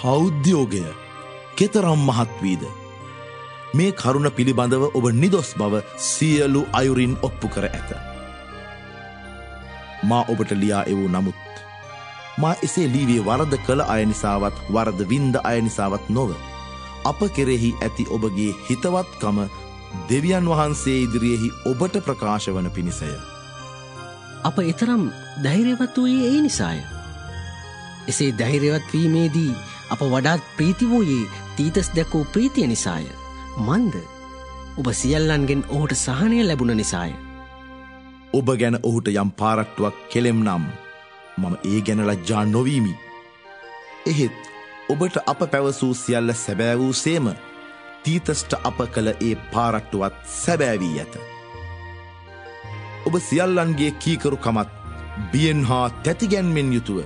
හෞද්‍යෝගය කෙතරම් මහත් වීද. මේ කරුණ පිළිබඳව ඔබ නිදොස් බව සියලු අයුරින් ඔප්පු කර ඇත. මා ඔබට ලියා එවූ නමුත් මා එසේ ලීවිය වරද කළ අය නිසාවත් වරද වින්ද අය නිසාවත් නොව අප කෙරෙහි ඇති ඔබගේ හිතවත්කම දෙවියන් වහන්සේ ඉදිරියෙහි ඔබට ප්‍රකාශ වන පිණිසය. අප එතරම් ධෛර්යවත් වූයේ ඒ නිසාය. එසේ ධෛර්යවත් වීමේදී අප වඩාත් ප්‍රීති වූයේ තීතස් දැක්වූ ප්‍රීතිය නිසාය. මන්ද ඔබ සියල්ලන්ගෙන් ඔහුට සහනය ලැබුණ නිසාය. ඔබ ගැන ඔහුට යම් පාරට්ටුවක් කෙලෙම් නම් මම ඒ ගැන ලජ්ජා නොවීමි. එහෙත් ඔබට අප පැවසූ සියල්ල සැබෑ වූ සේම තීතස්ට අප කළ ඒ පාරට්ටුවත් සැබෑ වී ඇත. ඔබ සියල්ලන්ගේ කීකරුකමත් බියෙන් හා තැතිගැන්මෙන් යුතුව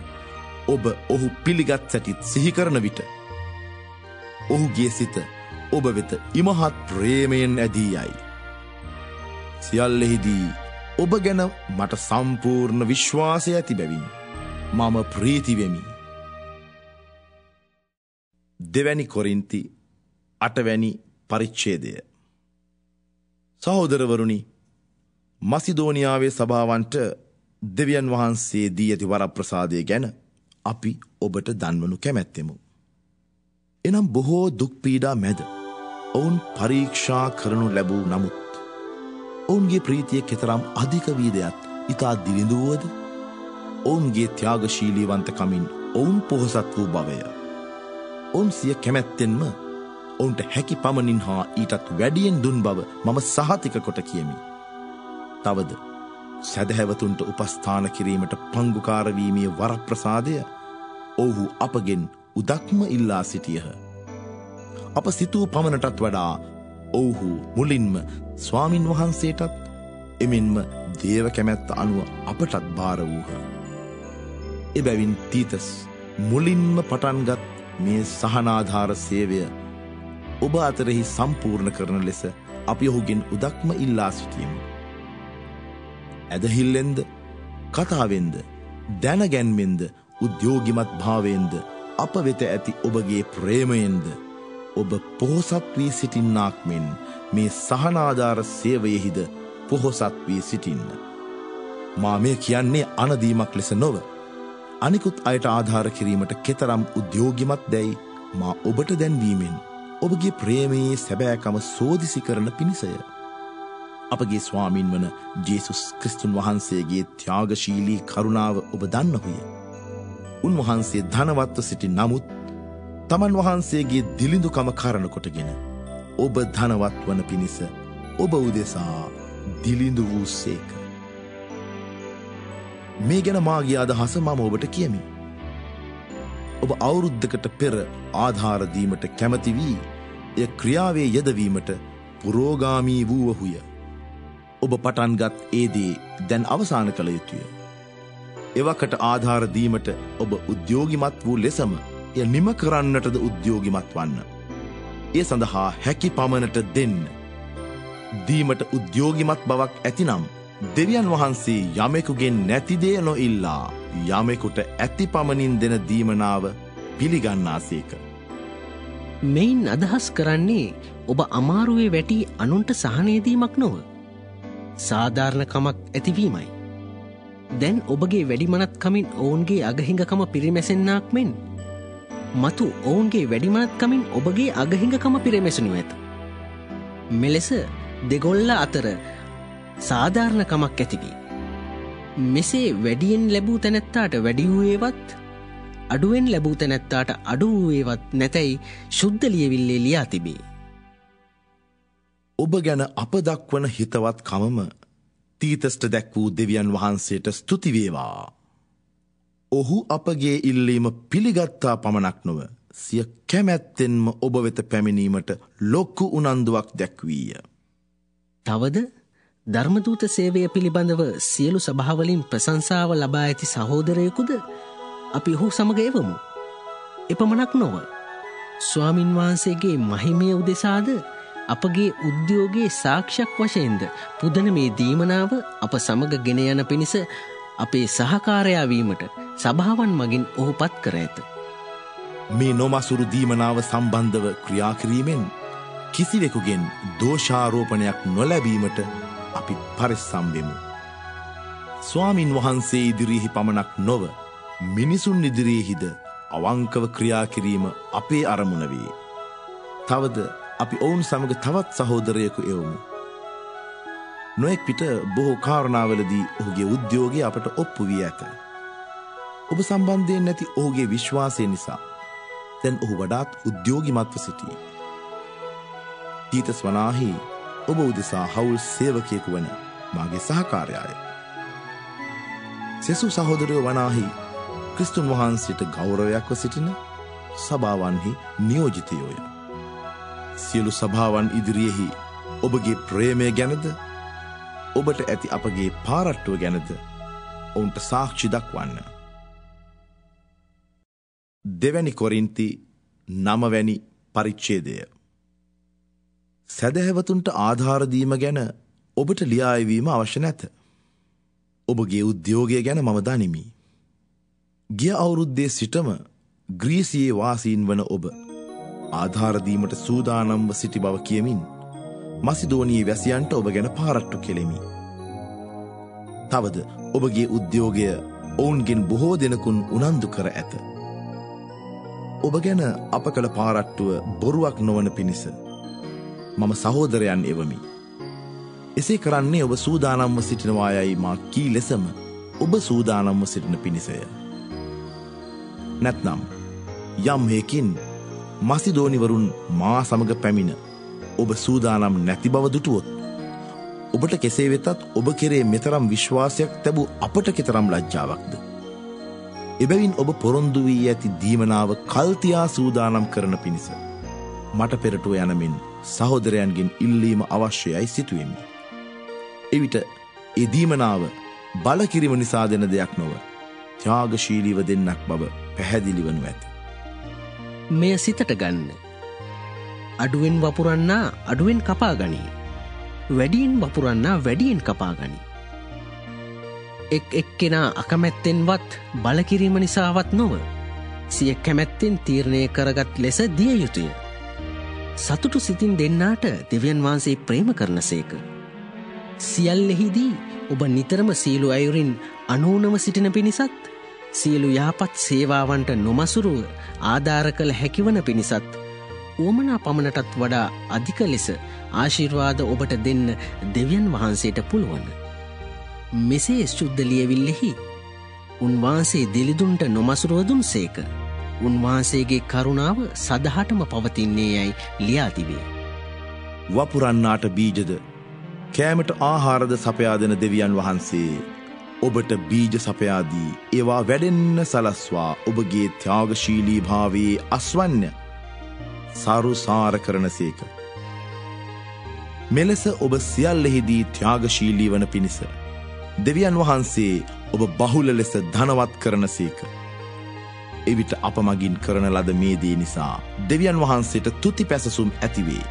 ඔබ ඔහු පිළිගත් සැටිත් සිහිකරන විට ඔහුගේ සිත ඔබ වෙත ඉමහත් ප්‍රේමයෙන් ඇදී යයි. සියල්ලෙහිදී ඔබ ගැන මට සම්පූර්ණ විශ්වාසය ඇති බැවින් මම ප්‍රීති වෙමි. 2 කොරින්ති 8 පරිච්ඡේදය. සහෝදරවරුනි, මසිදෝනියාවේ සභාවන්ට දෙවියන් වහන්සේ දී ඇති වරප්‍රසාදය ගැන අපි ඔබට දන්වනු කැමැත්තෙමු. එනම් බොහෝ දුක් පීඩා මැද ඔවුන් පරීක්ෂා කරනු ලැබූ නමුත් ඔවුන්ගේ ප්‍රීතිය කෙතරම් අධික වීදයත් ඉතා දිලිඳු වුවද ඔවුන්ගේ ත්‍යාගශීලීවන්තකමින් ඔවුන් පොහොසත් වූ බවය. ඔවුන් සිය කැමැත්තෙන්ම ඔවුන්ට හැකි පමණින් හා ඊටත් වැඩියෙන් දුන් බව මම සහතික කොට කියමි. තවද සැදැහැවතුන්ට උපස්ථාන කිරීමට පංගුකාරවීමේ වරප්‍රසාදය ඔවුහු අපගෙන් උදක්ම ඉල්ලා සිටියහ. අප සිතූ පමණටත් වඩා ඔවුහු මුලින්ම ස්වාමින් වහන්සේටත් එමෙන්ම දේව කැමැත්ත අනුව අපටත් භාර වූහ. එබැවින් තීතස් මුලින්ම පටන්ගත් මේ සහනාධාර සේවය ඔබ අතරෙහි සම්පූර්ණ කරන ලෙස අපි ඔහුගෙන් උදක්ම ඉල්ලා සිටියෙමු. ඇදහිල්ලෙන්ද, කතාවෙන්ද, දැනගැන්මෙන්ද, උද්‍යෝගිමත් භාවයෙන්ද, අප වෙත ඇති ඔබගේ ප්‍රේමයෙන්ද ඔබ පොහොසත් වී සිටින්නාක් මෙන් මේ සහනාධාර සේවයෙහිද පොහොසත් වී සිටින්න. මා මේ කියන්නේ අනදීමක් ලෙස නොව අනිකුත් අයට ආධාර කිරීමට කෙතරම් උද්‍යෝගිමත් දැයි මා ඔබට දැන්වීමෙන් ඔබගේ ප්‍රේමයේ සැබෑකම සෝදිසි කරන පිණිසය. අපගේ ස්වාමින් වන ජේසුස් ක්‍රිස්තුන් වහන්සේගේ ත්‍යාගශීලී කරුණාව ඔබ දන්නහුය. උන්වහන්සේ ධනවත්ව සිටි නමුත් තමන් වහන්සේගේ දිලිඳුකම කරණ කොටගෙන ඔබ ධනවත් වන පිණිස ඔබ උදෙසා දිලිඳු වූ සේක. මේ ගැන මාගේ අදහස මම ඔබට කියමි. ඔබ අවුරුද්දකට පෙර ආධාරදීමට කැමති වී එය ක්‍රියාවේ යෙදවීමට පුරෝගාමී වූවහුය. ඔබ පටන්ගත් ඒදේ දැන් අවසාන කළ යුතුය. එවකට ආධාරදීමට ඔබ උද්‍යෝගිමත් වූ ලෙසම එය නිම කරන්නටද උද්‍යෝගිමත් වන්න. ඒ සඳහා හැකි පමණට දෙන්න. දීමට උද්‍යෝගිමත් බවක් ඇතිනම් දෙවියන් වහන්සේ යමෙකුගෙන් නැතිදේ නොඉල්ලා යමෙකුට ඇති පමණින් දෙන දීමනාව පිළිගන්නාසේක. මෙයින් අදහස් කරන්නේ ඔබ අමාරුවේ වැටි අනුන්ට සහනයදීමක් නොව සාධාරණකමක් ඇතිවීමයි. දැන් ඔබගේ වැඩිමනත්කමින් ඔවුන්ගේ අගහිඟකම පිරිමැසෙන්නාක් මෙන් මතු ඔවුන්ගේ වැඩිමනත්කමින් ඔබගේ අගහිඟකම පිරිමැසනු ඇත. මෙලෙස දෙගොල්ල අතර සාධාරණකමක් ඇතිවී. මෙසේ වැඩියෙන් ලැබූ තැනැත්තාට වැඩි වූයේවත් අඩුවෙන් ලැබූ තැනැත්තාට අඩු වූයේවත් නැතැයි ශුද්ධ ලියවිල්ලේ ලියා තිබේ. ඔබ ගැන අප දක්වන හිතවත් කමම තීතස්ට දැක් වූ දෙවියන් වහන්සේට ස්තුති වේවා. ඔහු අපගේ ඉල්ලීම පිළිගත්තා පමණක් නොව සිය කැමැත්තෙන්ම ඔබ වෙත පැමිණීමට ලොක්කු උනන්දුවක් දැක්වීය. තවද ධර්මදූත සේවය පිළිබඳව සියලු සභාවලින් ප්‍රශංසාව ලබා ඇති සහෝදරයෙකුද අපි ඔහු සමග එවමු. එපමණක් නොව ස්වාමින් වහන්සේගේ මහිමය උදෙසාද අපගේ උද්‍යෝගයේ සාක්ෂයක් වශයෙන්ද පුදන මේ දීමනාව අප සමග ගෙන යන පිණිස අපේ සහකාරයා වීමට සභාවන් මගින් ඔහු පත් කර ඇත. මේ නොමසුරු දීමනාව සම්බන්ධව ක්‍රියා කිරීමෙන් කිසිවෙකුගෙන් දෝෂාරෝපණයක් නොලැබීමට අපි පරිස්සම් වෙමු. ස්වාමින් වහන්සේ ඉදිරියෙහි පමණක් නොව මිනිසුන් ඉදිරියෙහිද අවංකව ක්‍රියා කිරීම අපේ අරමුණ වේ. තවද අපි ඔවුන් සමග තවත් සහෝදරයෙකු එවමු. නොයෙක් පිට බොහෝ කාරණාවලදී ඔහුගේ උද්‍යෝගය අපට ඔප්පු වී ඇත. ඔබ සම්බන්ධයෙන් නැති ඔහුගේ විශ්වාසය නිසා දැන් ඔහු වඩාත් උද්‍යෝගිමත්ව සිටී. තීතස් වනාහි ඔබ උදෙසා හවුල් සේවකයෙකු වන මාගේ සහකාරයාය. සෙසු සහෝදරයෝ වනාහි ක්‍රිස්තුන් වහන්සේට ගෞරවයක්ව සිටින සභාවන්හි නියෝජිතයෝය. සියලු සභාවන් ඉදිරියෙහි ඔබගේ ප්‍රේමය ගැනද ඔබට ඇති අපගේ පාරට්ටුව ගැනද ඔවුන්ට සාක්ෂි දක්වන්න. 2 කොරින්ති 9 පරිච්ඡේදය. සැදැහැවතුන්ට ආධාර දීම ගැන ඔබට ලියා එවීම අවශ්‍ය නැත. ඔබගේ උද්‍යෝගය ගැන මම දනිමි. ගිය අවුරුද්දේ සිටම ග්‍රීසියේ වාසීන් වන ඔබ ආධාර දීමට සූදානම්ව සිටි බව කියමින් මසිදෝනියේ වැසියන්ට ඔබ ගැන පාරට්ටු කෙලෙමි. තවද ඔබගේ උද්‍යෝගය ඔවුන්ගෙන් බොහෝ දෙනෙකුන් උනන්දු කර ඇත. ඔබ ගැන අප කළ පාරට්ටුව බොරුවක් නොවන පිණිස මම සහෝදරයන් එවමි. එසේ කරන්නේ ඔබ සූදානම්ව සිටිනවායයි මා කී ලෙසම ඔබ සූදානම්ව සිටින පිණිසය. නැත්නම් යම් හේකින් මසිදෝනිවරුන් මා සමග පැමිණ ඔබ සූදානම් නැති බව දුටුවොත් ඔබට කෙසේ වෙතත් ඔබ කෙරේ මෙතරම් විශ්වාසයක් තැබූ අපට කෙතරම් ලැජ්ජාවක්ද? එබැවින් ඔබ පොරොන්දු වී ඇති දීමනාව කල්තියා සූදානම් කරන පිණිස මට පෙරටුව යනමින් සහෝදරයන්ගෙන් ඉල්ලීම අවශ්‍යයි සිතුවෙමි. එවිට ඒ දීමනාව බලකිරීම නිසා දෙන දෙයක් නොව ත්‍යාගශීලීව දෙන්නක් බව පැහැදිලි වනු ඇත. මෙය සිතට ගන්න. අඩුවෙන් වපුරන්නා අඩුවෙන් කපා ගනී. වැඩියෙන් වපුරන්නා වැඩියෙන් කපා ගනී. එක්කෙනා අකමැත්තෙන්වත් බලකිරීම නිසාවත් නොව සිය කැමැත්තෙන් තීරණය කරගත් ලෙස දිය යුතුය. සතුටු සිතින් දෙන්නාට දෙවියන් වහන්සේ ප්‍රේම කරනසේක. සියල්ලෙහිදී ඔබ නිතරම සියලු අයුරින් අනූනව සිටින පිණිසත් සියලු යහපත් සේවාවන්ට නොමසුරුව ආධාර කළ හැකිවන පිණිසත් උවමනා පමණටත් වඩා අධික ලෙස ආශිර්වාද ඔබට දෙන්න දෙවියන් වහන්සේට පුළුවන්. මෙසේ ශුද්ධ ලියවිල්ලෙහි උන්වහන්සේ දිලිදුන්ට නොමසුරුවදුන් සේක. උන්වහන්සේගේ කරුණාව සදහටම පවතින්නේ යයි ලියා තිබේ. වපුරන්නාට බීජද කෑමට ආහාරද සපයා දෙන දෙවියන් වහන්සේ ඔබට බීජ සපයාදී ඒවා වැඩෙන්න සලස්වා ඔබගේ ත්‍යාගශීලී භාවයේ අස්වන්‍ය සාරුසාර කරන සේක. මෙලෙස ඔබ සියල්ලෙහිදී ත්‍යාගශීලී වන පිණිස දෙවියන් වහන්සේ ඔබ බහුල ලෙස ධනවත් කරන සේක. එවිට අප මගින් කරන ලද මේ දේ නිසා දෙවියන් වහන්සේට තුති පැසසුම් ඇතිවේ.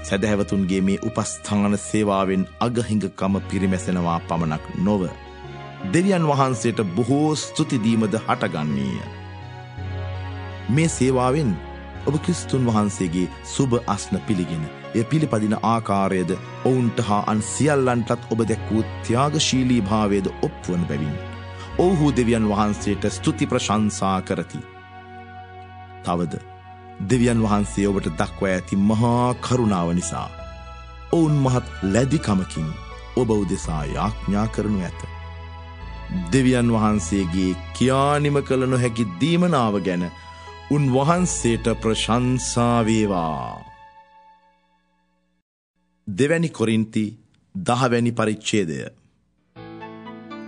සැදැහැවතුන්ගේ මේ උපස්ථාන සේවාවෙන් අගහිඟකම පිරිමැසෙනවා පමණක් නොව දෙවියන් වහන්සේට බොහෝ ස්තුතිදීමද හටගන්නේය. මේ සේවාවෙන් ඔබ ක්‍රිස්තුන් වහන්සේගේ සුබ අස්න පිළිගෙන එය පිළිපදින ආකාරයද ඔවුන්ට හා අන් සියල්ලන්ටත් ඔබ දැක්වූ ත්‍යාගශීලී භාවයද ඔප්වන බැවින් ඔවුහු දෙවියන් වහන්සේට ස්තුති ප්‍රශංසා කරති. තවද දෙවියන් වහන්සේ ඔබට දක්වා ඇති මහා කරුණාව නිසා ඔවුන් මහත් ලැදිකමකින් ඔබ උදෙසා යාඥා කරනු ඇත. දෙවියන් වහන්සේගේ කියානිම කළ නොහැකි දීමනාව ගැන උන්වහන්සේට ප්‍රශංසා වේවා. 2 කොරින්ති 10 පරිච්ඡේදය.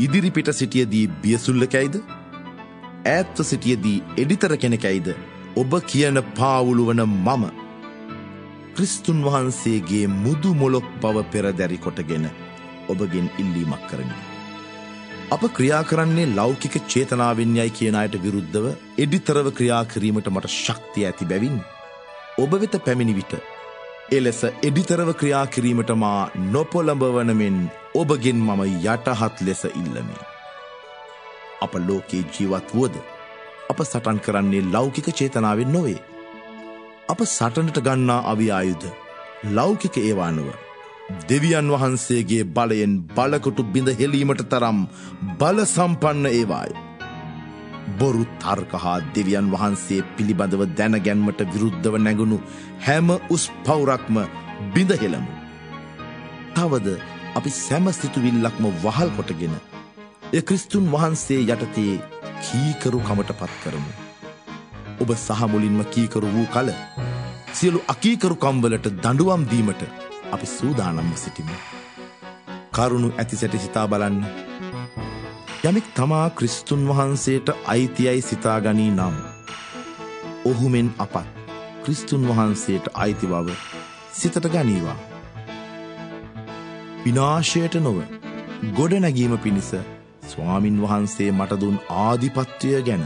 ඉදිරිපිට සිටියදී බියසුල්ලකයිද? ඈත්ව සිටියදී එඩිතර කෙනෙකයිද? ඔබ කියන පාවුලු වන මම ක්‍රිස්තුන් වහන්සේගේ මුදු මොලොක් බව පෙරදැරි කොටගෙන ඔබගෙන් ඉල්ලීමක් කරමි. අප ක්‍රියා කරන්නේ ලෞකික චේතනාවෙන් යයි කියන අයට විරුද්ධව එඩිතරව ක්‍රියා කිරීමට මට ශක්තිය ඇති බැවින් ඔබ වෙත පැමිණි විට එලෙස එඩිතරව ක්‍රියා කිරීමට මා නොපොළඹවන මෙන් ඔබගෙන් මම යටහත් ලෙස ඉල්ලමි. අප ලෝකේ ජීවත් වුවද අප සටන් කරන්නේ ලෞකික චේතනාවෙන් නොවේ. අප සටනට ගන්නා අවි ආයුධ ලෞකික ඒවා නොව දෙවියන් වහන්සේගේ බලයෙන් බලකොටු බිඳ හෙලීමට තරම් බල සම්පන්න ඒවායි. බොරු තර්ක හා දෙවියන් වහන්සේ පිළිබඳව දැනගැන්මට විරුද්ධව නැගුණු හැම උස් පවුරක්ම බිඳ හෙලමු. තවද අපි සැම සිතුවිල්ලක්ම වහල් කොටගෙන එය ක්‍රිස්තුන් වහන්සේ යටතේ කීකරු කමට පත් කරමු. ඔබ සහ මුලින්ම කීකරු වූ කල සියලු අකීකරු කම්වලට දඬුවම් දීමට අපි සූදානම්ව සිටිමු. කරුණු ඇති සැටි සිතා බලන්න. යමෙක් තමා ක්‍රිස්තුන් වහන්සේට අයිතියයි සිතා ගනී නම් ඔහු මෙන් අපත් ක්‍රිස්තුන් වහන්සේට අයිති බව සිතට ගනීවා. විනාශයට නොව ගොඩනැගීම පිණිස ස්වාමින් වහන්සේ මට දුන් ආධිපත්‍යය ගැන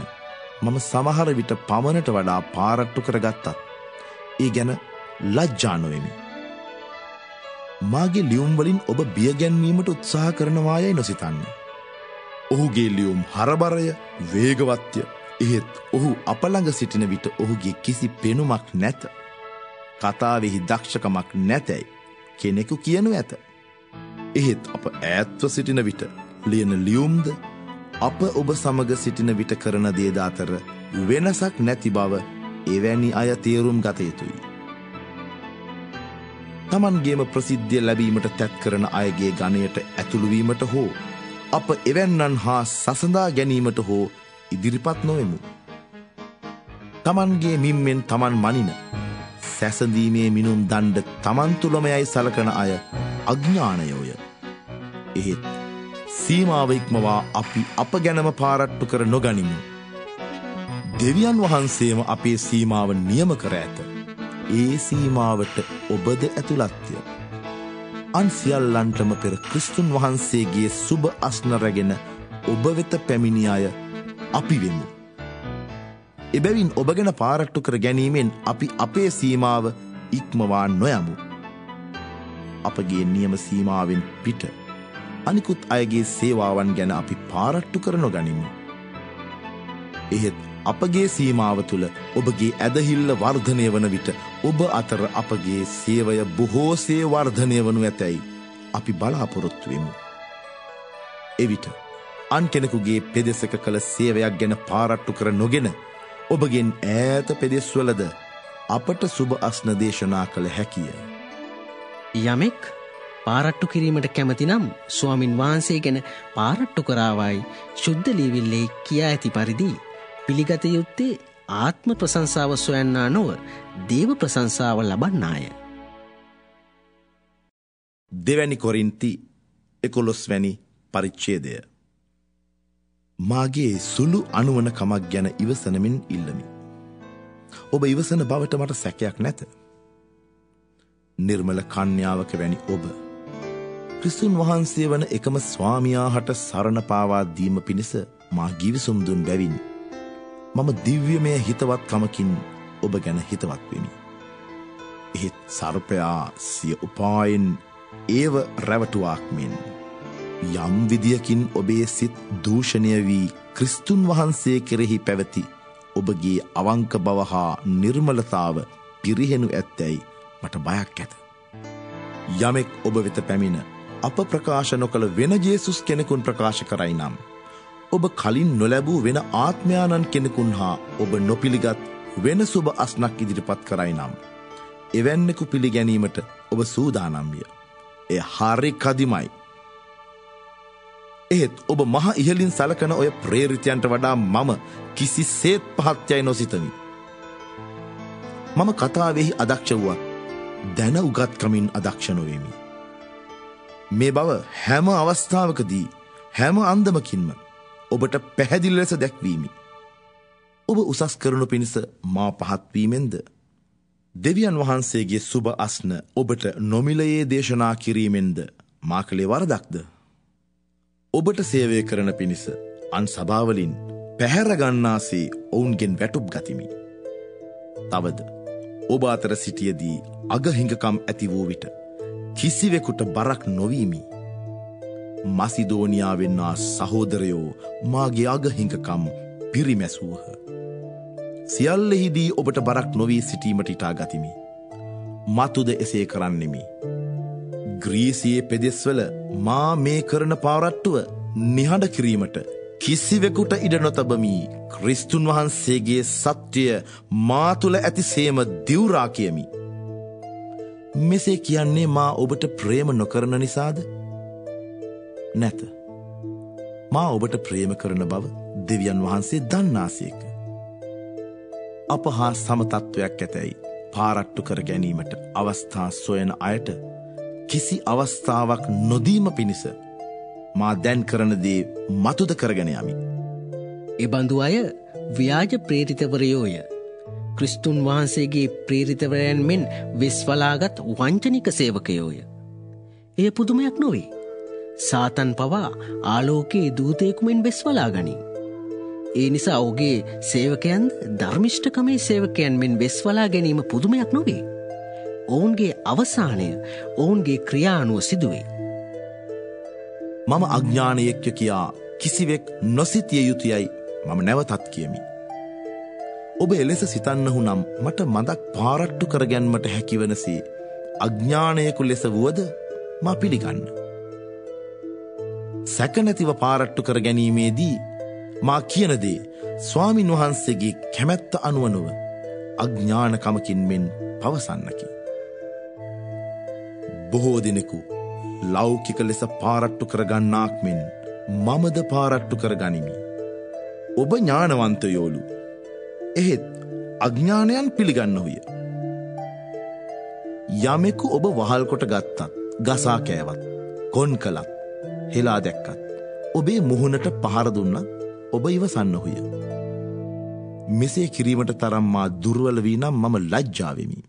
මම සමහර විට පමණට වඩා පාරට්ටු කරගත්තත් ඒ ගැන ලජ්ජා නොවෙමි. මාගේ ලියුම් වලින් ඔබ බියගැන්වීමට උත්සාහ කරනවායයි නොසිතන්න. ඔහුගේ ලියුම් හරබරය, වේගවත්ය. එහෙත් ඔහු අප ළඟ සිටින විට ඔහුගේ කිසි පෙනුමක් නැත. කතාවෙහි දක්ෂකමක් නැතැයි කෙනෙකු කියනු ඇත. එහෙත් අප ඈත්ව සිටින විට ලියන ලියුම්ද අප ඔබ සමග සිටින විට කරන දේද අතර වෙනසක් නැති බව එවැනි අය තේරුම් ගත යුතුයි. තමන්ගේම ප්‍රසිද්ධිය ලැබීමට තැත් කරන අයගේ ගණයට ඇතුළුවීමට හෝ අප එවැන්නන් හා සසඳා ගැනීමට හෝ ඉදිරිපත් නොවෙමු. තමන්ගේ මිම්මෙන් තමන් මනින සැසඳීමේ මිනුම් දණ්ඩ තමන් තුළමයයි සලකන අය අඥානයෝය. එහෙත් සීමාව ඉක්මවා අපි අප ගැනම පාරට්ටු කර නොගනිමු. දෙවියන් වහන්සේම අපේ සීමාව නියම කර ඇත. ඒ සීමාවට ඔබද ඇතුළත්ය. අන් සියල්ලන්ටම පෙර ක්‍රිස්තුන් වහන්සේගේ සුබ අස්න රැගෙන ඔබ වෙත පැමිණි අය අපි වෙමු. එබැවින් ඔබ ගැන පාරට්ටු කර ගැනීමෙන් අපි අපේ සීමාව ඉක්මවා නොයමු. අපගේ නියම සීමාවෙන් පිට අනිකුත් අයගේ සේවාවන් ගැන අපි පාරට්ටු කර නොගනිමු. එහෙත් අපගේ සීමාව තුළ ඔබගේ ඇදහිල්ල වර්ධනය වන විට ඔබ අතර අපගේ සේවය බොහෝසේ වර්ධනය වනු ඇතැයි අපි බලාපොරොත්තු වෙමු. එවිට අන් කෙනෙකුගේ පෙදෙසක කළ සේවයක් ගැන පාරට්ටු කර නොගෙන ඔබගෙන් ඈත පෙදෙස්වලද අපට සුබ අස්න දේශනා කළ හැකිය. යමෙක් පාරට්ටු කිරීමට කැමති නම් ස්වාමින් වහන්සේ ගැන පාරට්ටු කරාවයි ශුද්ධ ලියවිල්ලේ කියා ඇති පරිදි පිළිගත යුත්තේ ආත්ම ප්‍රශංසාව සොයන්නා නොව දේව ප්‍රශංසාව ලබන්නාය. දෙවැනි කොරින්ති 11 වැනි පරිච්ඡේදය. මාගේ සුළු අනුවන කමක් ගැන ඉවසනමින් ඉල්ලමි. ඔබ ඉවසන බවට මට සැකයක් නැත. නිර්මල කන්‍යාවක වැනි ඔබ ක්‍රිස්තුන් වහන්සේ වන එකම ස්වාමියා හට සරණ පාවා දීම පිණිස මා ගිවිසුම් දුන් බැවින් මම දිව්‍යමය හිතවත්කමකින් ඔබ ගැන හිතවත් වෙමි. එහෙත් සර්පයා සිය උපායෙන් ඒව රැවටුවාක් මෙන් යම් විදියකින් ඔබේ සිත් දූෂණය වී ක්‍රිස්තුන් වහන්සේ කෙරෙහි පැවති ඔබගේ අවංක බව හා නිර්මලතාව පිරිහෙනු ඇත්තැයි මට බයක් ඇත. යමෙක් ඔබ වෙත පැමිණ අප ප්‍රකාශ නොකළ වෙන ජේසුස් කෙනෙකුන් ප්‍රකාශ කරයි නම් ඔබ කලින් නොලැබූ වෙන ආත්මයානන් කෙනෙකුන් හා ඔබ නොපිළිගත් වෙන සුබ අස්නක් ඉදිරිපත් කරයි නම් එවැන්නෙකු පිළිගැනීමට ඔබ සූදානම්ය. එය හරි කදිමයි. එහෙත් ඔබ මහ ඉහලින් සලකන ඔය ප්‍රේරිතයන්ට වඩා මම කිසිසේත් පහත්යයි නොසිතමි. මම කතාවෙහි අදක්ෂ වුවත් දැන උගත්කමින් අදක්ෂ නොවෙමි. මේ බව හැම අවස්ථාවකදී හැම අන්දමකින්ම ඔබට පැහැදිලි ලෙස දැක්වීමි. ඔබ උසස් කරනු පිණිස මා පහත්වීමෙන්ද දෙවියන් වහන්සේගේ සුබ අස්න ඔබට නොමිලයේ දේශනා කිරීමෙන්ද මා කළේ වරදක්ද? ඔබට සේවය කරන පිණිස අන් සභාවලින් පැහැරගන්නාසේ ඔවුන්ගෙන් වැටුප් ගතිමි. තවද ඔබ අතර සිටියදී අගහිඟකම් ඇති වූ විට කිසිවෙකුට බරක් නොවීමි. මසිදෝනියාවෙන් ආ සහෝදරයෝ මාගේ අගහිඟකම් පිරිමැසූහ. සියල්ලෙහිදී ඔබට බරක් නොවී සිටීමට ඉටා ගතිමි. මතුද එසේ කරන්නෙමි. ග්‍රීසියේ පෙදෙස්වල මා මේ කරන පාරට්ටුව නිහඬ කිරීමට කිසිවෙකුට ඉඩ නොතබමි. ක්‍රිස්තුන් වහන්සේගේ සත්‍යය මා තුළ ඇතිසේම දිවුරා කියමි. මෙසේ කියන්නේ මා ඔබට ප්‍රේම නොකරන නිසාද? නැත. මා ඔබට ප්‍රේම කරන බව දෙවියන් වහන්සේ දන්නාසේක. අප හා සමතත්වයක් ඇතැයි පාරට්ටු කර ගැනීමට අවස්ථා සොයන අයට කිසි අවස්ථාවක් නොදීම පිණිස මා දැන් කරන දේ මතුද කරගෙන යමි. එබඳු අය ව්‍යාජ ප්‍රේරිතවරයෝය. ක්‍රිස්තුන් වහන්සේගේ ප්‍රේරිතවරයන් මෙන් වෙස්වලාගත් වංචනික සේවකයෝය. එය පුදුමයක් නොවේ. සාතන් පවා ආලෝකයේ දූතයෙකුමෙන් වෙස්වලා ගනී. ඒ නිසා ඔහුගේ සේවකයන් ධර්මිෂ්ඨකමේ සේවකයන් මෙන් වෙස්වලා ගැනීම පුදුමයක් නොවේ. ඔවුන්ගේ අවසානය ඔවුන්ගේ ක්‍රියානුව සිදුවේ. මම අඥානයෙක්ය කියා කිසිවෙක් නොසිතිය යුතුයයි මම නැවතත් කියමි. ඔබ එලෙස සිතන්නහු නම් මට මදක් පාරට්ටු කරගැන්මට හැකිවනසේ අඥානයකු ලෙස වුවද මා පිළිගන්න. සැකනැතිව පාරට්ටු කර ගැනීමේදී මා කියනදේ ස්වාමින් වහන්සේගේ කැමැත්ත අනුව නොව අඥානකමකින් මෙන් පවසන්නකි. බොහෝ දෙනෙකු ලෞකික ලෙස පාරට්ටු කරගන්නාක් මෙන් මමද පාරට්ටු කරගනිමි. ඔබ ඥානවන්තයෝලු. එහෙත් අඥානයන් පිළිගන්නහුය. යමෙකු ඔබ වහල්කොට ගත්තත්, ගසා කෑවත්, කොන් කළත්, හෙලා දැක්කත්, ඔබේ මුහුණට පහර දුන්නත් ඔබ ඉවසන්නහුය. මෙසේ කිරීමට තරම් මා දුර්වල වී නම් මම ලැජ්ජාවෙමි.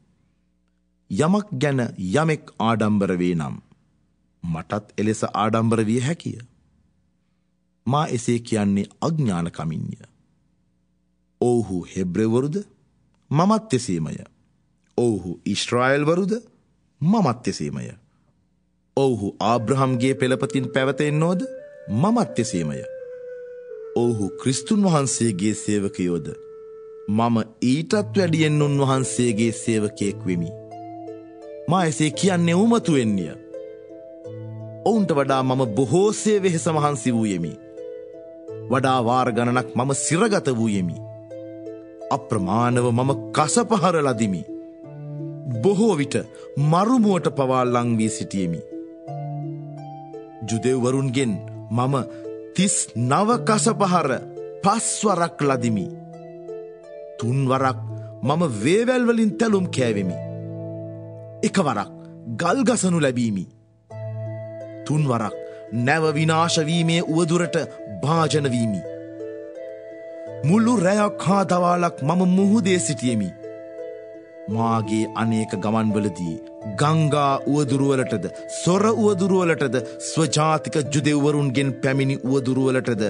යමක් ගැන යමෙක් ආඩම්බර වේ නම් මටත් එලෙස ආඩම්බර විය හැකිය. මා එසේ කියන්නේ අඥානකමින්ය. ඔවුහු හෙබ්‍රෙවරුද? මමත් එසේමය. ඔවුහු ඊශ්‍රායල්වරුද? මමත් එසේමය. ඔවුහු ආබ්‍රහම්ගේ පෙළපතින් පැවතෙන්නෝද? මමත් එසේමය. ඔවුහු ක්‍රිස්තුන් වහන්සේගේ සේවකයෝද? මම ඊටත් වැඩියෙන් උන්වහන්සේගේ සේවකයෙක් වෙමි. මා එසේ කියන්නේ උමතුවෙන්ය. ඔවුන්ට වඩා මම බොහෝසේ වෙහෙස මහන්සි වූයෙමි. වඩා වාර ගණනක් මම සිරගත වූයෙමි. අප්‍රමාණව මම කසපහර ලදිමි. බොහෝ විට මරුමුවට පවා ලං වී සිටියෙමි. ජුදෙව්වරුන්ගෙන් මම 39 කසපහර 5 වරක් ලදිමි. 3 වරක් මම වේවැල් වලින් තැලුම් කෑවෙමි. 1 වරක් ගල් ගසනු ලැබීමි. 3 වරක් නැව විනාශ වීමේ උවදුරට භාජන වීමි. මුළු රැයක් හා දවාලක් මම මුහුදේ සිටියෙමි. මාගේ අනේක ගමන්වලදී ගංගා උවදුරුවලටද, සොර උවදුරුවලටද, ස්වජාතික ජුදෙව්වරුන්ගෙන් පැමිණි උවදුරුවලටද,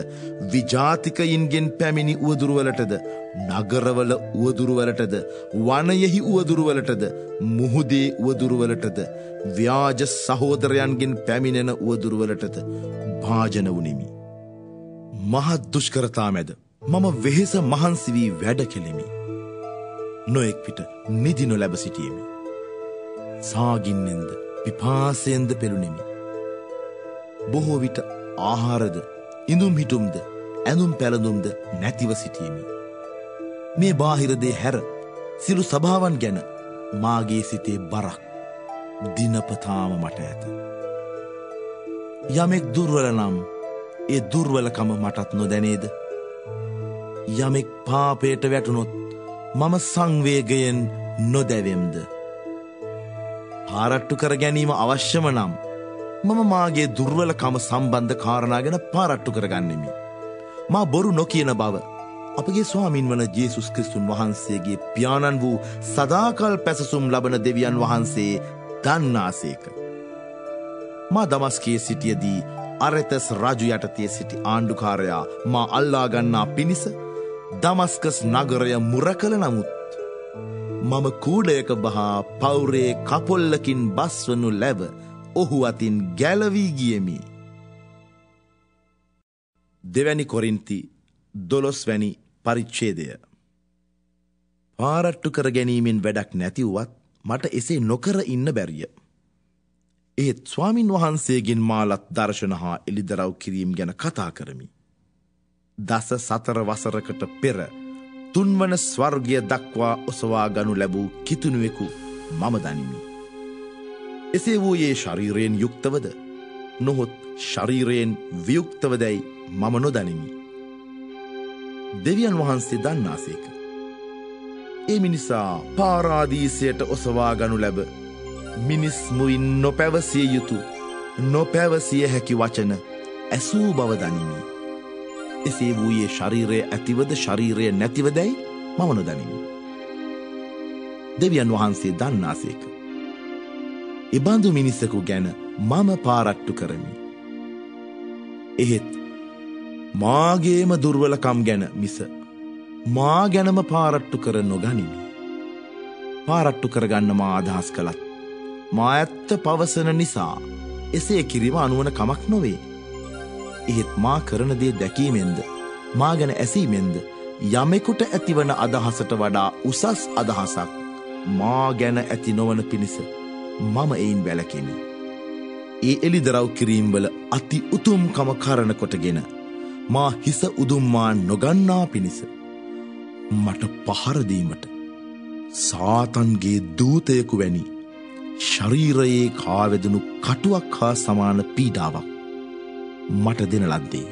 විජාතිකයින්ගෙන් පැමිණි උවදුරුවලටද, නගරවල උවදුරුවලටද, වනයෙහි උවදුරුවලටද, මුහුදේ උවදුරුවලටද, ව්‍යාජ සහෝදරයන්ගෙන් පැමිණෙන උවදුරුවලටද භාජන වුනිමි. මහත් දුෂ්කරතා මැද මම වෙහෙස මහන්සි වී වැඩ කෙලෙමි. නොයෙක් විට නිදි නොලැබ සිටියෙමි. සාගින්නෙන්ද පිපාසයෙන්ද පෙළුණෙමි. බොහෝ විට ආහාරද, ඉඳුම් හිටුම්ද, ඇඳුම් පැළඳුම්ද නැතිව සිටියෙමි. මේ බාහිර දේ හැර සිළු සභාවන් ගැන මාගේ සිතේ බරක් දිනපතාම මට ඇත. යමෙක් දුර්වල නම් ඒ දුර්වලකම මටත් නොදැනේද? යමෙක් පාපයට වැටුනොත් මම සංවේගයෙන් නොදැවෙම්ද? පාරට්ටු කර ගැනීම අවශ්‍යම නම් මම මාගේ දුර්වලකම සම්බන්ධ කාරණා ගැන පාරට්ටු කරගන්නෙමි. මා බොරු නොකියන බව අපගේ ස්වාමින් වන ජේසුස් ක්‍රිස්තුන් වහන්සේගේ පියාණන් වූ සදාකල් පැසසුම් ලබන දෙවියන් වහන්සේ දන්නාසේක. මා දමස්කයේ සිටියදී අරෙතස් රජු යටතේ සිටි ආණ්ඩුකාරයා මා අල්ලා ගන්නා පිණිස දමස්කස් නගරය මුරකල නමුත් මම කූඩයක බහා පවුරේ කපොල්ලකින් බස්වනු ලැබ ඔහු අතින් ගැලවී ගියෙමි. දෙවැනි කොරින්ති 12 වැනි පරිච්ඡේදය. පාරට්ටු කර ගැනීමෙන් වැඩක් නැති වුවත් මට එසේ නොකර ඉන්න බැරිය. ඒත් ස්වාමින් වහන්සේගෙන් මාලත් දර්ශන හා එළිදරව් කිරීම ගැන කතා කරමි. 14 වසරකට පෙර 3 වන ස්වර්ගය දක්වා ඔසවා ගනු ලැබූ කිතුණුවෙකු මම දනිමි. එසේ වූයේ ශරීරයෙන් යුක්තවද නොහොත් ශරීරයෙන් වියුක්තව දැයි මම නොදනිමි. දෙවියන් වහන්සේ දන්නාසේක. ඒ මිනිසා පාරාදීසයට ඔසවා ගනු ලැබ මිනිස් මුවින් නොපැවසිය යුතු නොපැවසිය හැකි වචන ඇසූ බව දනිමි. එසේ වූයේ ශරීරය ඇතිවද ශරීරය නැතිවදැයි මම නොදනිමි. දෙවියන් වහන්සේ දන්නාසේක. එබඳු මිනිසකු ගැන මම පාරට්ටු කරමි. එහෙත් මාගේම දුර්වලකම් ගැන මිස මා ගැනම පාරට්ටු කර නොගනිමි. පාරට්ටු කරගන්න මා අදහස් කළත් මා ඇත්ත පවසන නිසා එසේ කිරීම අනුවන කමක් නොවේ. එහෙත් මා කරන දේ දැකීමෙන්ද මා ගැන ඇසීමෙන්ද යමෙකුට ඇතිවන අදහසට වඩා උසස් අදහසක් මා ගැන ඇති නොවන පිණිස මම එයින් වැළකෙමි. ඒ එළිදරව් කිරීම්වල අති උතුම්කම කරන කොටගෙන මා හිස උදුම්මා නොගන්නා පිණිස මට පහරදීමට සාතන්ගේ දූතයකු වැනි ශරීරයේ කාවැදනු කටුවක් හා සමාන පීඩාවක් මට දෙන ලද්දේය.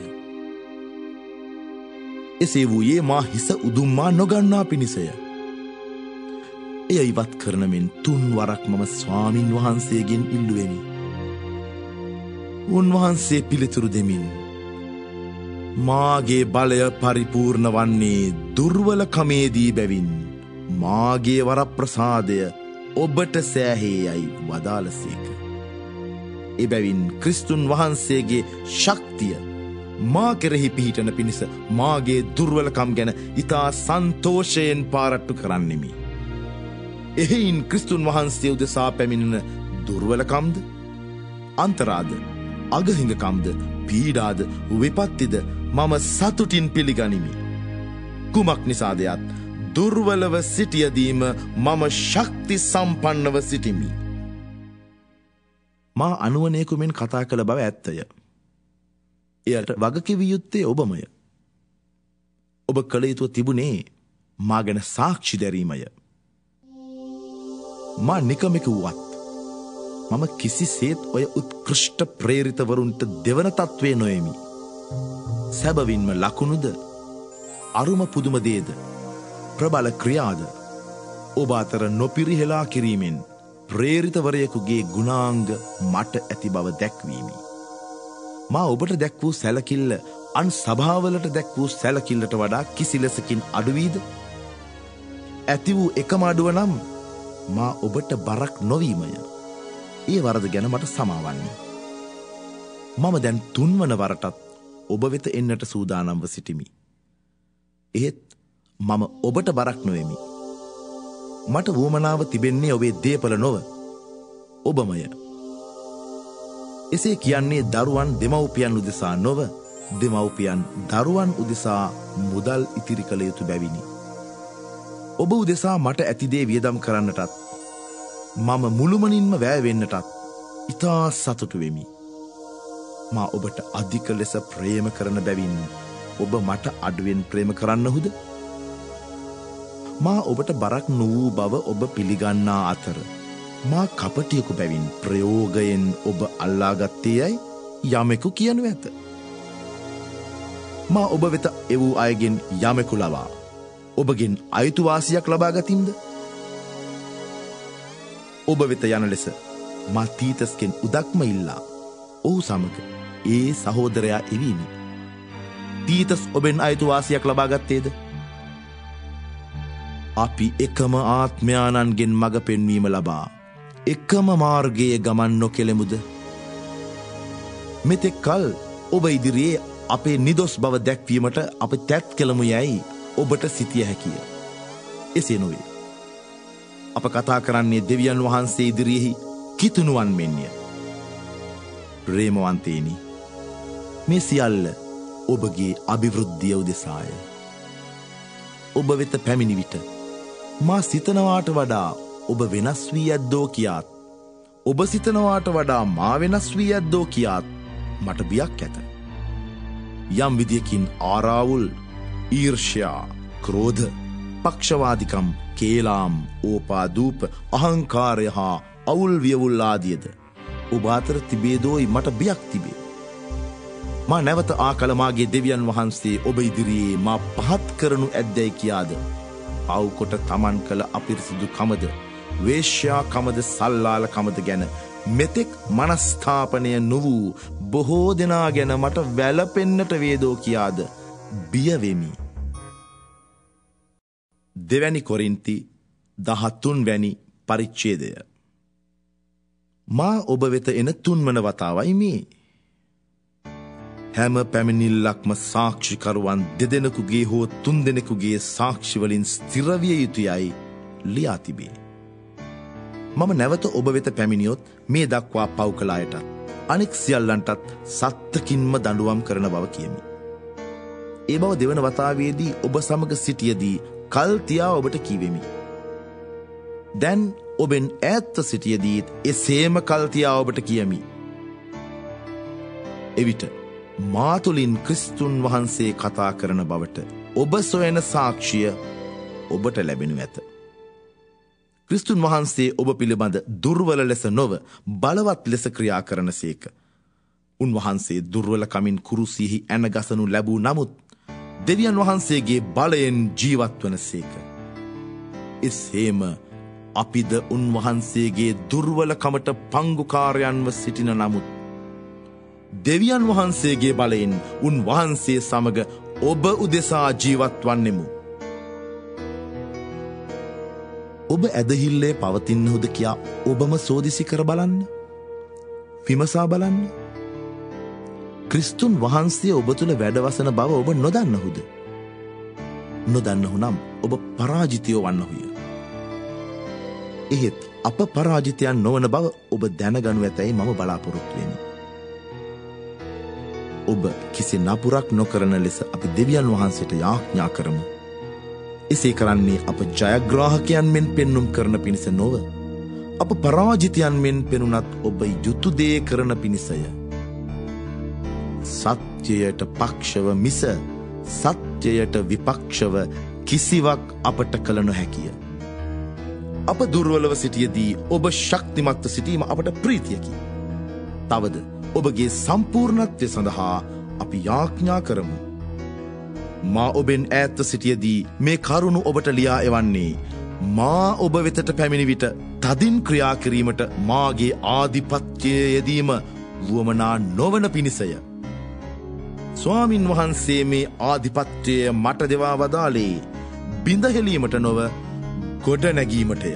එසේ වූයේ මා හිස උදුම්මා නොගන්නා පිණිසය. එය ඉවත් කරනමෙන් 3 වරක් මම ස්වාමින් වහන්සේගෙන් ඉල්ලුවෙමි. උන්වහන්සේ පිළිතුරු දෙමින් මාගේ බලය පරිපූර්ණ වන්නේ දුර්වලකමේදී බැවින් මාගේ වරප්‍රසාදය ඔබට සෑහේයයි වදාළසේක. එබැවින් ක්‍රිස්තුන් වහන්සේගේ ශක්තිය මා කෙරෙහි පිහිටන පිණිස මාගේ දුර්වලකම් ගැන ඉතා සන්තෝෂයෙන් පාරට්ටු කරන්නෙමි. එහෙයින් ක්‍රිස්තුන් වහන්සේ උදෙසා පැමිණෙන දුර්වලකම්ද, අන්තරාද, අගහිඟකම්ද, පීඩාද, විපත්තිද මම සතුටින් පිළිගනිමි. කුමක් නිසාදයත් දුර්වලව සිටියදීම මම ශක්ති සම්පන්නව සිටිමි. මා අනුවනයකුමෙන් කතා කළ බව ඇත්තය. එයට වගකිවිය යුත්තේ ඔබමය. ඔබ කළ යුතුව තිබුණේ මා ගැන සාක්ෂි දැරීමය. මා නිකමෙකු වුවත් මම කිසිසේත් ඔය උත්කෘෂ්ට ප්‍රේරිතවරුන්ට දෙවන තත්ත්වේ නොයමි. සැබවින්ම ලකුණුද, අරුම පුදුම දේද, ප්‍රබල ක්‍රියාද ඔබ අතර නොපිරිහෙලා කිරීමෙන් ප්‍රේරිතවරයෙකුගේ ගුණාංග මට ඇති බව දැක්වීමි. මා ඔබට දැක් වූ සැලකිල්ල අන් සභාවලට දැක් වූ සැලකිල්ලට වඩා කිසිලෙසකින් අඩුවීද? ඇති වූ එකම අඩුව නම් මා ඔබට බරක් නොවීමය. ඒ වරද ගැන මට සමාවන්න. මම දැන් 3 වන වරටත් ඔබ වෙත එන්නට සූදානම්ව සිටිමි. එහෙත් මම ඔබට බරක් නොවෙමි. මට වුවමනාව තිබෙන්නේ ඔබේ දේපල නොව ඔබමය. එසේ කියන්නේ දරුවන් දෙමව්පියන් උදෙසා නොව දෙමව්පියන් දරුවන් උදෙසා මුදල් ඉතිරි කළ යුතු බැවිනි. ඔබ උදෙසා මට ඇතිදේ වියදම් කරන්නටත් මම මුළුමනින්ම වැය වෙන්නටත් ඉතා සතුටු වෙමි. මා ඔබට අධික ලෙස ප්‍රේම කරන බැවින් ඔබ මට අඩුවෙන් ප්‍රේම කරන්නහුද? මා ඔබට බරක් නොවූ බව ඔබ පිළිගන්නා අතර මා කපටියෙකු බැවින් ප්‍රයෝගයෙන් ඔබ අල්ලාගත්තේයයි යමෙකු කියනු ඇත. මා ඔබ වෙත එවූ අයගෙන් යමෙකු ලවා ඔබගෙන් අයුතුවාසියක් ලබා ගතිම්ද? ඔබ වෙත යන ලෙස මා තීතස්ගෙන් උදක්ම ඉල්ලා ඔහු සමග ඒ සහෝදරයා එවීමි. තීතස් ඔබෙන් අයුතුවාසියක් ලබා ගත්තේද? අපි එකම ආත්මයාණන්ගෙන් මඟ පෙන්වීම ලබා එකම මාර්ගයේ ගමන් නොකෙලෙමුද? මෙතෙක් කල් ඔබ ඉදිරියේ අපේ නිදොස් බව දැක්වීමට අප තැත් කෙලමු යැයි ඔබට සිතිය හැකිය. එසේ නොවේ. අප කතා කරන්නේ දෙවියන් වහන්සේ ඉදිරියෙහි කිතුනුවන් මෙන්ය. ප්‍රේමවන්තේනි, මේ සියල්ල ඔබගේ අභිවෘද්ධිය උදෙසාය. ඔබ වෙත පැමිණි විට මා සිතනවාට වඩා ඔබ වෙනස් වී ඇද්දෝ කියාත්, ඔබ සිතනවාට වඩා මා වෙනස් වී ඇද්දෝ කියාත් මට බියක් ඇත. යම් විදියකින් ආරාවුල්, ඊර්ෂ්‍යා, ක්‍රෝධ, පක්ෂවාදිකම්, කේලාම්, ඕපාදූප, අහංකාරය හා අවුල් වියවුල් ආදියද ඔබ අතර තිබේදෝයි මට බියක් තිබේ. මා නැවත ආකල මාගේ දෙවියන් වහන්සේ ඔබ ඉදිරියේ මා පහත් කරනු ඇද්දැයි කියාද පව්කොට තමන් කළ අපිරිසිදු කමද වේශ්‍යා කමද සල්ලාල කමද ගැන මෙතෙක් මනස්ථාපනය නොවූ බොහෝ දෙනා ගැන මට වැළපෙන්නට වේදෝ කියාද බියවෙමි. දෙවැනි කොරින්ති 13 වැනි පරිච්ඡේදය. මා ඔබ වෙත එන 3 වන වතාවයි මේ. හැම පැමිණිල්ලක්ම සාක්ෂිකරුවන් 2 දෙනෙකුගේ හෝ 3 දෙනෙකුගේ සාක්ෂි වලින් ස්ථිර විය යුතුයයි ලියා තිබේ. මම නැවත ඔබ වෙත පැමිණියොත් මේ දක්වා පව් කළ අයටත් අනෙක් සියල්ලන්ටත් සත්තකින්ම දඬුවම් කරන බව කියමි. ඒ බව දෙවන වතාවේදී ඔබ සමග සිටියදී කල් තියා ඔබට කීවෙමි. දැන් ඔබෙන් ඈත්ව සිටියදීත් එසේම කල් තියා ඔබට කියමි. එවිට මා තුළින් ක්‍රිස්තුන් වහන්සේ කතා කරන බවට ඔබ සොයන සාක්ෂිය ඔබට ලැබෙනු ඇත. ක්‍රිස්තුන් වහන්සේ ඔබ පිළිබඳ දුර්වල ලෙස නොව බලවත් ලෙස ක්‍රියා කරන සේක. උන්වහන්සේ දුර්වල කමින් කුරුසියෙහි ඇනගසනු ලැබූ නමුත් දෙවියන් වහන්සේගේ බලයෙන් ජීවත් වන සේක. එසේම අපිද උන්වහන්සේගේ දුර්වලකමට පංගුකාරයන්ව සිටින නමුත් දෙවියන් වහන්සේගේ බලයෙන් උන්වහන්සේ සමග ඔබ උදෙසා ජීවත් වන්නෙමු. ඔබ ඇදහිල්ලේ පවතින්නහුද කියා ඔබම සෝදිසි කර බලන්න. විමසා බලන්න. ක්‍රිස්තුන් වහන්සේ ඔබ තුළ වැඩවසන බව ඔබ නොදන්නහුද? නොදන්නහු නම් ඔබ පරාජිතයෝ වන්නහුය. එහෙත් අප පරාජිතයන් නොවන බව ඔබ දැනගනු ඇතැයි මම බලාපොරොත්තු වෙමි. ඔබ කිසි නපුරක් නොකරන ලෙස අපි දෙවියන් වහන්සේට යාඥා කරමු. එසේ කරන්නේ අප ජයග්‍රාහකයන් මෙන් පෙන්නුම් කරන පිණිස නොව අප පරාජිතයන් මෙන් පෙනුනත් ඔබ යුතු දේ කරන පිණිසය. සත්‍යයට පක්ෂව මිස සත්‍යයට විපක්ෂව කිසිවක් අපට කළ නොහැකිය. අප දුර්වලව සිටියදී ඔබ ශක්තිමත්ව සිටීම අපට ප්‍රීතියකි. තවද ඔබගේ සම්පූර්ණත්වය සඳහා අපි යාඥා කරමු. මා ඔබෙන් ඈත්ව සිටියදී මේ කරුණු ඔබට ලියා එවන්නේ මා ඔබ වෙතට පැමිණි විට තදින් ක්‍රියා කිරීමට මාගේ ආධිපත්‍යය යෙදීම වුවමනා නොවන පිණිසය. ස්වාමින් වහන්සේ මේ ආධිපත්‍යය මට දෙවා වදාළේ බිඳහෙලීමට නොව ගොඩ නැගීමටය.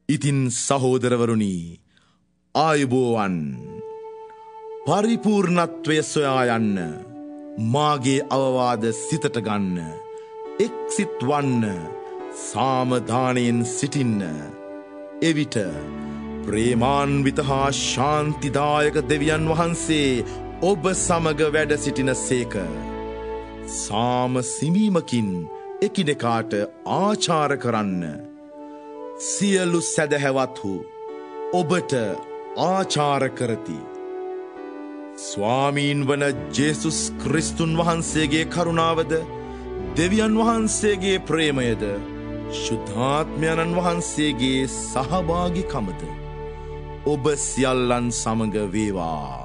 ඉතින් සහෝදරවරුනි, ආයුබෝවන්. පරිපූර්ණත්වය සොයා යන්න. මාගේ අවවාද සිතට ගන්න. එක්සිත් වන්න. සාමධානයෙන් සිටින්න. එවිට ප්‍රේමාන්විත හා ශාන්තිදායක දෙවියන් වහන්සේ ඔබ සමග වැඩ සිටින සේක. සාම සිමීමකින් එකිනෙකාට ආචාර කරන්න. සියලු සැදැහැවත්හු ඔබට ආචාර කරති. ස්වාමීන් වන ජේසුස් ක්‍රිස්තුන් වහන්සේගේ කරුණාවද දෙවියන් වහන්සේගේ ප්‍රේමයද ශුද්ධාත්මයණන් වහන්සේගේ සහභාගිකමද ඔබ සියල්ලන් සමග වේවා.